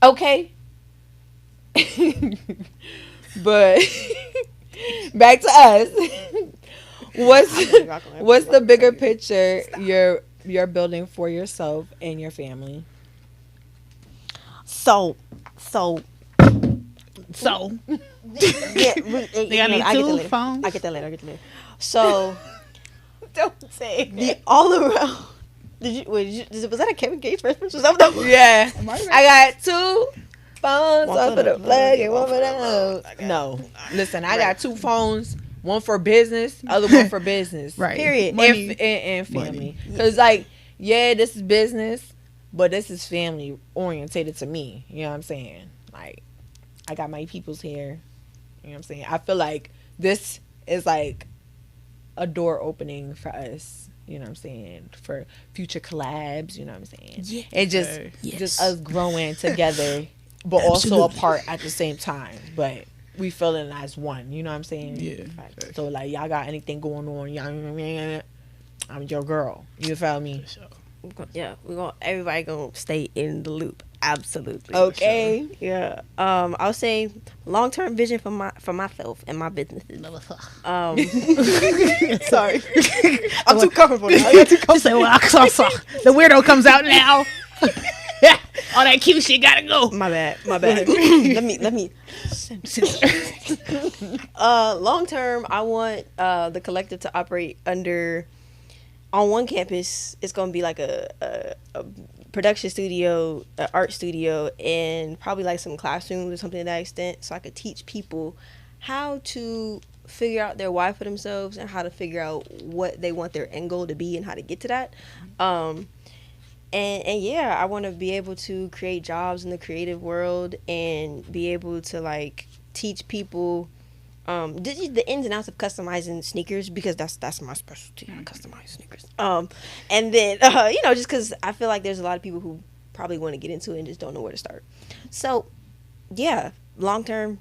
okay. But back to us. What's the bigger picture you're building for yourself and your family? So. Yeah, I need two phones. I get that later. So, Don't say the all around. Was that a Kevin Gates reference or something? Yeah. I got two phones, One one for for the the plug and one for plug, the no. Listen, I got two phones, one for business, other one for business. Right. Period. Money. And family. Money. Because, like, yeah, this is business, but this is family orientated to me. You know what I'm saying? Like, I got my peoples here. You know what I'm saying? I feel like this is like a door opening for us. You know what I'm saying? For future collabs. You know what I'm saying? Yeah. And just us growing together, but also apart at the same time. But we feeling as one. You know what I'm saying? Yeah. So, like, y'all got anything going on? Y'all, I'm your girl. You feel me? Yeah, everybody gonna stay in the loop. Absolutely. Okay. Yeah. I'll say long-term vision for myself and my businesses. Sorry. I'm too comfortable now. Just say, well, the weirdo comes out now. All that cute shit gotta go. My bad. Let me. Long term, I want the collective to operate under. On one campus, it's gonna be like a production studio, an art studio, and probably like some classrooms or something to that extent, so I could teach people how to figure out their why for themselves and how to figure out what they want their end goal to be and how to get to that. And yeah, I want to be able to create jobs in the creative world and be able to like teach people the ins and outs of customizing sneakers, because that's my specialty. I customize sneakers. And then just because I feel like there's a lot of people who probably want to get into it and just don't know where to start. So yeah, long term,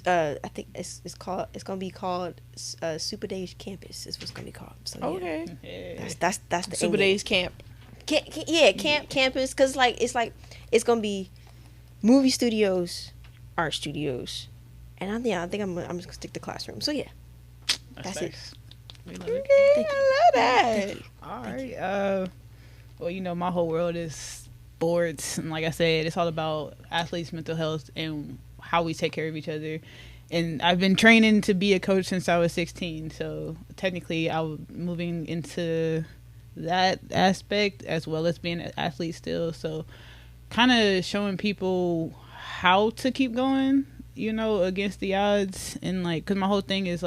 I think it's gonna be called Super Days Campus is what's gonna be called. So yeah, that's the Super Days Camp. Campus, because it's gonna be movie studios, art studios, and I think I'm just gonna stick to classroom. So yeah, that's it. We love it. I love that. All right. Well, my whole world is sports, and like I said, it's all about athletes' mental health and how we take care of each other. And I've been training to be a coach since I was 16, so technically I'm moving into that aspect as well as being an athlete still. So kind of showing people how to keep going, against the odds, and because my whole thing is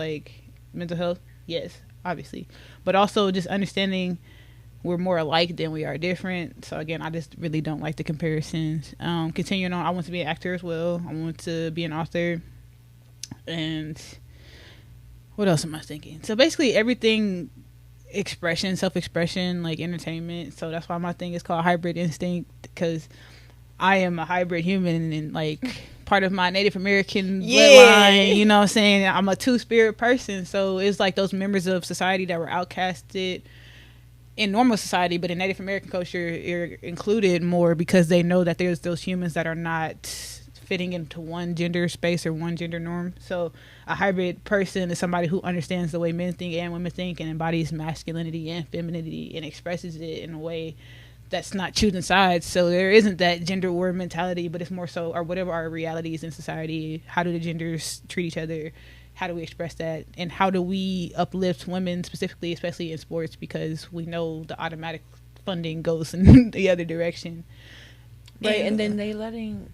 mental health, yes, obviously, but also just understanding we're more alike than we are different. So again, I just really don't like the comparisons. Continuing on, I want to be an actor as well. I want to be an author. And what else am I thinking? So basically everything, self-expression, like entertainment. So that's why my thing is called Hybrid Instinct, because I am a hybrid human, and part of my Native American bloodline, you know what I'm saying? I'm a two-spirit person. So it's like those members of society that were outcasted in normal society, but in Native American culture are included more because they know that there's those humans that are not fitting into one gender space or one gender norm. So a hybrid person is somebody who understands the way men think and women think, and embodies masculinity and femininity and expresses it in a way that's not choosing sides. So there isn't that gender war mentality, but it's more so, or whatever our realities in society, how do the genders treat each other? How do we express that? And how do we uplift women specifically, especially in sports, because we know the automatic funding goes in the other direction. Right, and then they're letting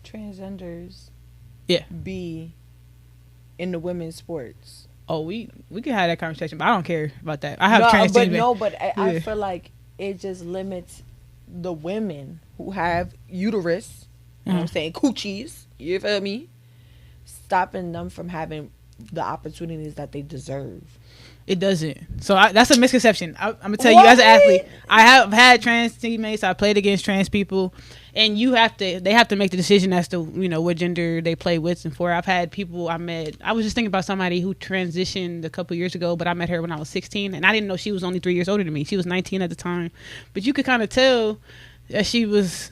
transgenders be in the women's sports. Oh, we can have that conversation, but I don't care about that. I have trans teammates. But I feel like it just limits the women who have uterus, you know what I'm saying, coochies, you feel me? Stopping them from having the opportunities that they deserve. It doesn't. So that's a misconception. I'm gonna tell you, as an athlete, I have had trans teammates. I played against trans people, and they have to make the decision as to what gender they play with and for. I've had people I met. I was just thinking about somebody who transitioned a couple years ago, but I met her when I was 16, and I didn't know she was only 3 years older than me. She was 19 at the time, but you could kind of tell that she was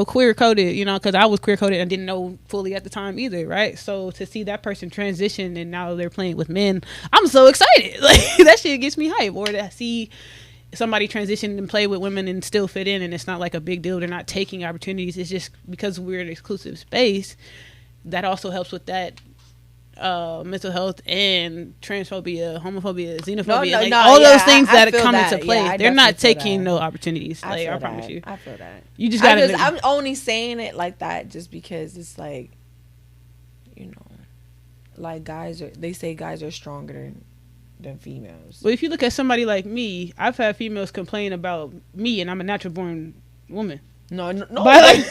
queer coded, because I was queer coded and didn't know fully at the time either, right? So to see that person transition and now they're playing with men, I'm so excited. That shit gets me hype. Or to see somebody transition and play with women and still fit in, and it's not like a big deal. They're not taking opportunities. It's just because we're in an exclusive space. That also helps with that mental health and transphobia, homophobia, xenophobia, all those things that come into play. Yeah, they're not taking no opportunities. I promise you. I feel that. You just gotta. I'm only saying it like that just because it's they say guys are stronger than females. Well, if you look at somebody like me, I've had females complain about me, and I'm a natural born woman. No, but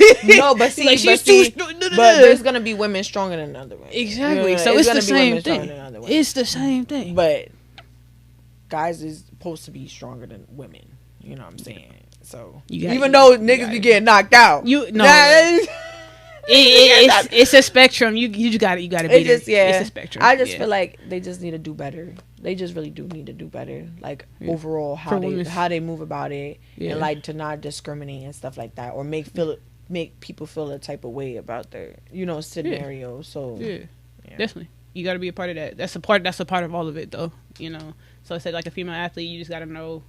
there's gonna be women stronger than other women. Exactly. So it's the same thing. It's the same thing. But guys is supposed to be stronger than women. You know what I'm saying? So even though niggas be getting knocked out, it's a spectrum. You gotta be there. It's a spectrum. I just feel like they just need to do better. They just really do need to do better. Overall, how they move about it, and to not discriminate and stuff like that, or make people feel a type of way about their scenario. Yeah. So definitely, you got to be a part of that. That's a part of all of it, though. So I said, like a female athlete, you just got to know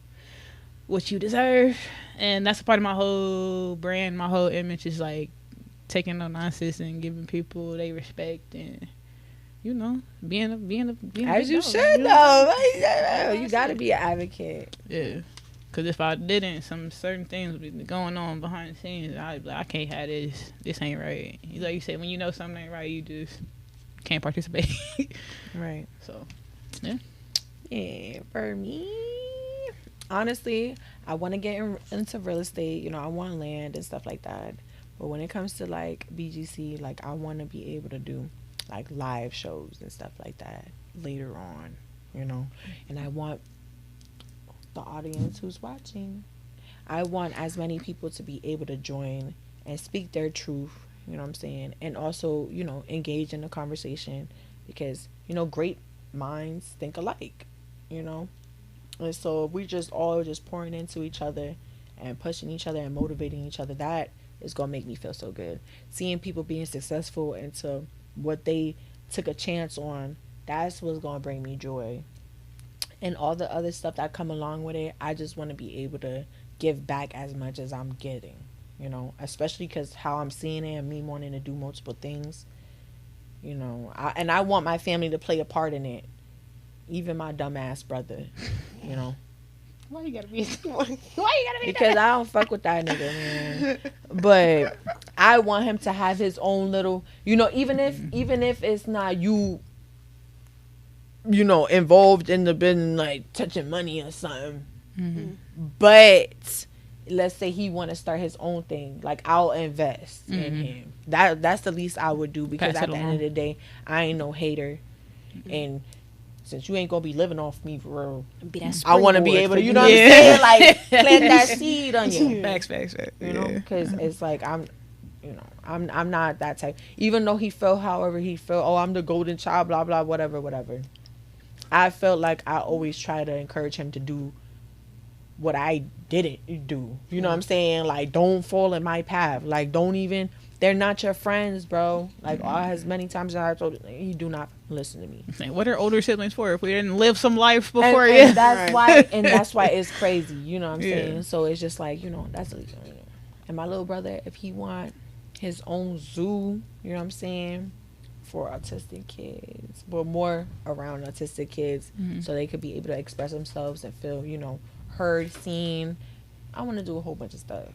what you deserve, and that's a part of my whole brand. My whole image is taking no nonsense and giving people they respect, and being as you should though. You gotta be an advocate. Yeah, because if I didn't, some certain things would be going on behind the scenes. I'd be like, I can't have this. This ain't right. Like you said, when you know something ain't right, you just can't participate. Right. So, yeah. For me, honestly, I want to get into real estate. I want land and stuff like that. But when it comes to like BGC, like I want to be able to do like live shows and stuff like that later on, you know. And I want the audience who's watching, I want as many people to be able to join and speak their truth, you know what I'm saying? And also, you know, engage in the conversation because, you know, great minds think alike, you know? And so if we just all just pouring into each other and pushing each other and motivating each other, that is going to make me feel so good. Seeing people being successful into what they took a chance on, that's what's going to bring me joy. And all the other stuff that come along with it, I just want to be able to give back as much as I'm getting, you know, especially because how I'm seeing it and me wanting to do multiple things, you know, I want my family to play a part in it, even my dumbass brother, you know. Why you gotta be? Because I don't fuck with that nigga, man. But I want him to have his own little, you know, even if it's not you know, involved in the business, like touching money or something. Mm-hmm. But let's say he want to start his own thing, like I'll invest in him. That's the least I would do because at the end of the day, I ain't no hater, and since you ain't gonna be living off me for real, I want to be able to, you know what I'm saying, like plant that seed on you. Facts. You know, because it's like I'm not that type. Even though he felt however he felt, oh, I'm the golden child, blah blah, whatever. I felt like I always try to encourage him to do what I didn't do. You know what I'm saying? Like, don't fall in my path. Like, don't even, they're not your friends, bro. Like, as many times as I told you, you do not listen to me. What are older siblings for if we didn't live some life before you? And that's why it's crazy. You know what I'm saying? So it's just like, you know, that's the reason. You know. And my little brother, if he want his own zoo, you know what I'm saying, for autistic kids, but more around autistic kids, so they could be able to express themselves and feel, you know, heard, seen. I want to do a whole bunch of stuff.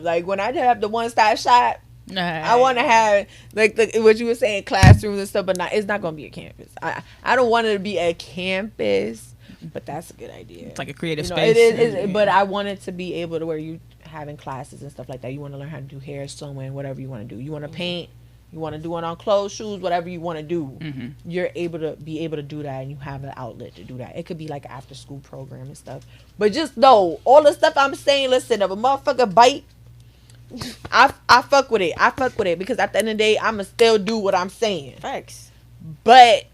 Like when I have the one-stop shop, I want to have like what you were saying, classrooms and stuff, but it's not going to be a campus. I don't want it to be a campus, but that's a good idea. It's like a creative space. It is, but I want it to be able to where you having classes and stuff like that. You want to learn how to do hair, sewing, whatever you want to do. You want to paint, you want to do it on clothes, shoes, whatever you want to do. You're able to do that, and you have an outlet to do that. It could be like after school program and stuff. But just know all the stuff I'm saying. Listen, if a motherfucker bite, I fuck with it because at the end of the day, I'ma still do what I'm saying. Facts. But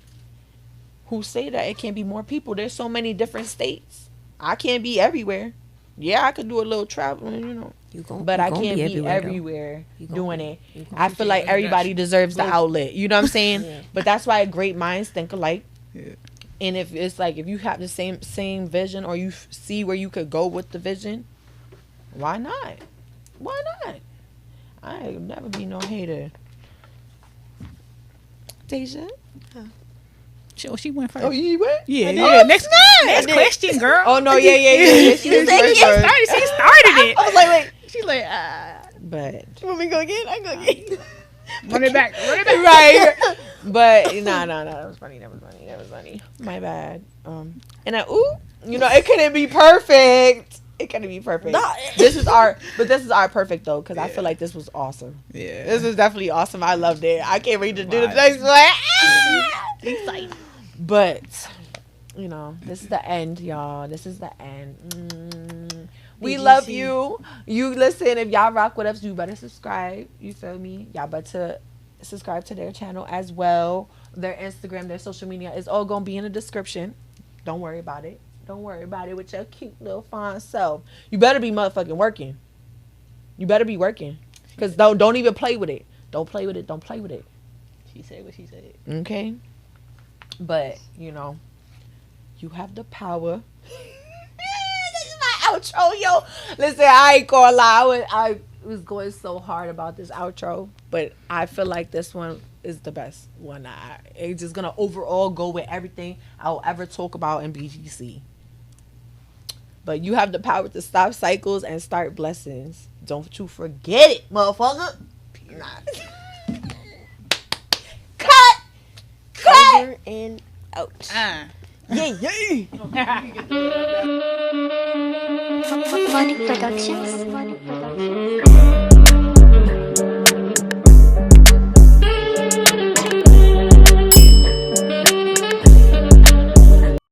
who say that it can't be more people? There's so many different states. I can't be everywhere. Yeah, I could do a little traveling, you know. But I can't be everywhere doing it. I feel like everybody deserves the outlet. You know what I'm saying? Yeah. But that's why great minds think alike. Yeah. And if it's like, if you have the same vision or you see where you could go with the vision, why not? Why not? I ain't never be no hater. Deja? She went first. Oh, you went? Yeah. Next question, girl. Oh, no, yeah. She started it. I was like, wait. She's like, But. You want me to go again? I go again. Run it back. Right. But, no. That was funny. My bad. And you know, it couldn't be perfect. No. This is our perfect though, because I feel like this was awesome. Yeah. This was definitely awesome. I loved it. I can't wait to do the next one. Exciting. But, you know, this is the end, y'all. This is the end. We love you. You listen, if y'all rock with us, you better subscribe. You feel me? Y'all better subscribe to their channel as well. Their Instagram, their social media is all going to be in the description. Don't worry about it. With your cute little fine self. You better be motherfucking working. You better be working. Because don't even play with it. Don't play with it. She said what she said. Okay? But, you know, you have the power. This is my outro, yo. Listen, I ain't gonna lie. I was going so hard about this outro. But I feel like this one is the best one. It's just gonna overall go with everything I'll ever talk about in BGC. But you have the power to stop cycles and start blessings. Don't you forget it, motherfucker. Nah. Cut. Over and out. Yeah. Funny Productions.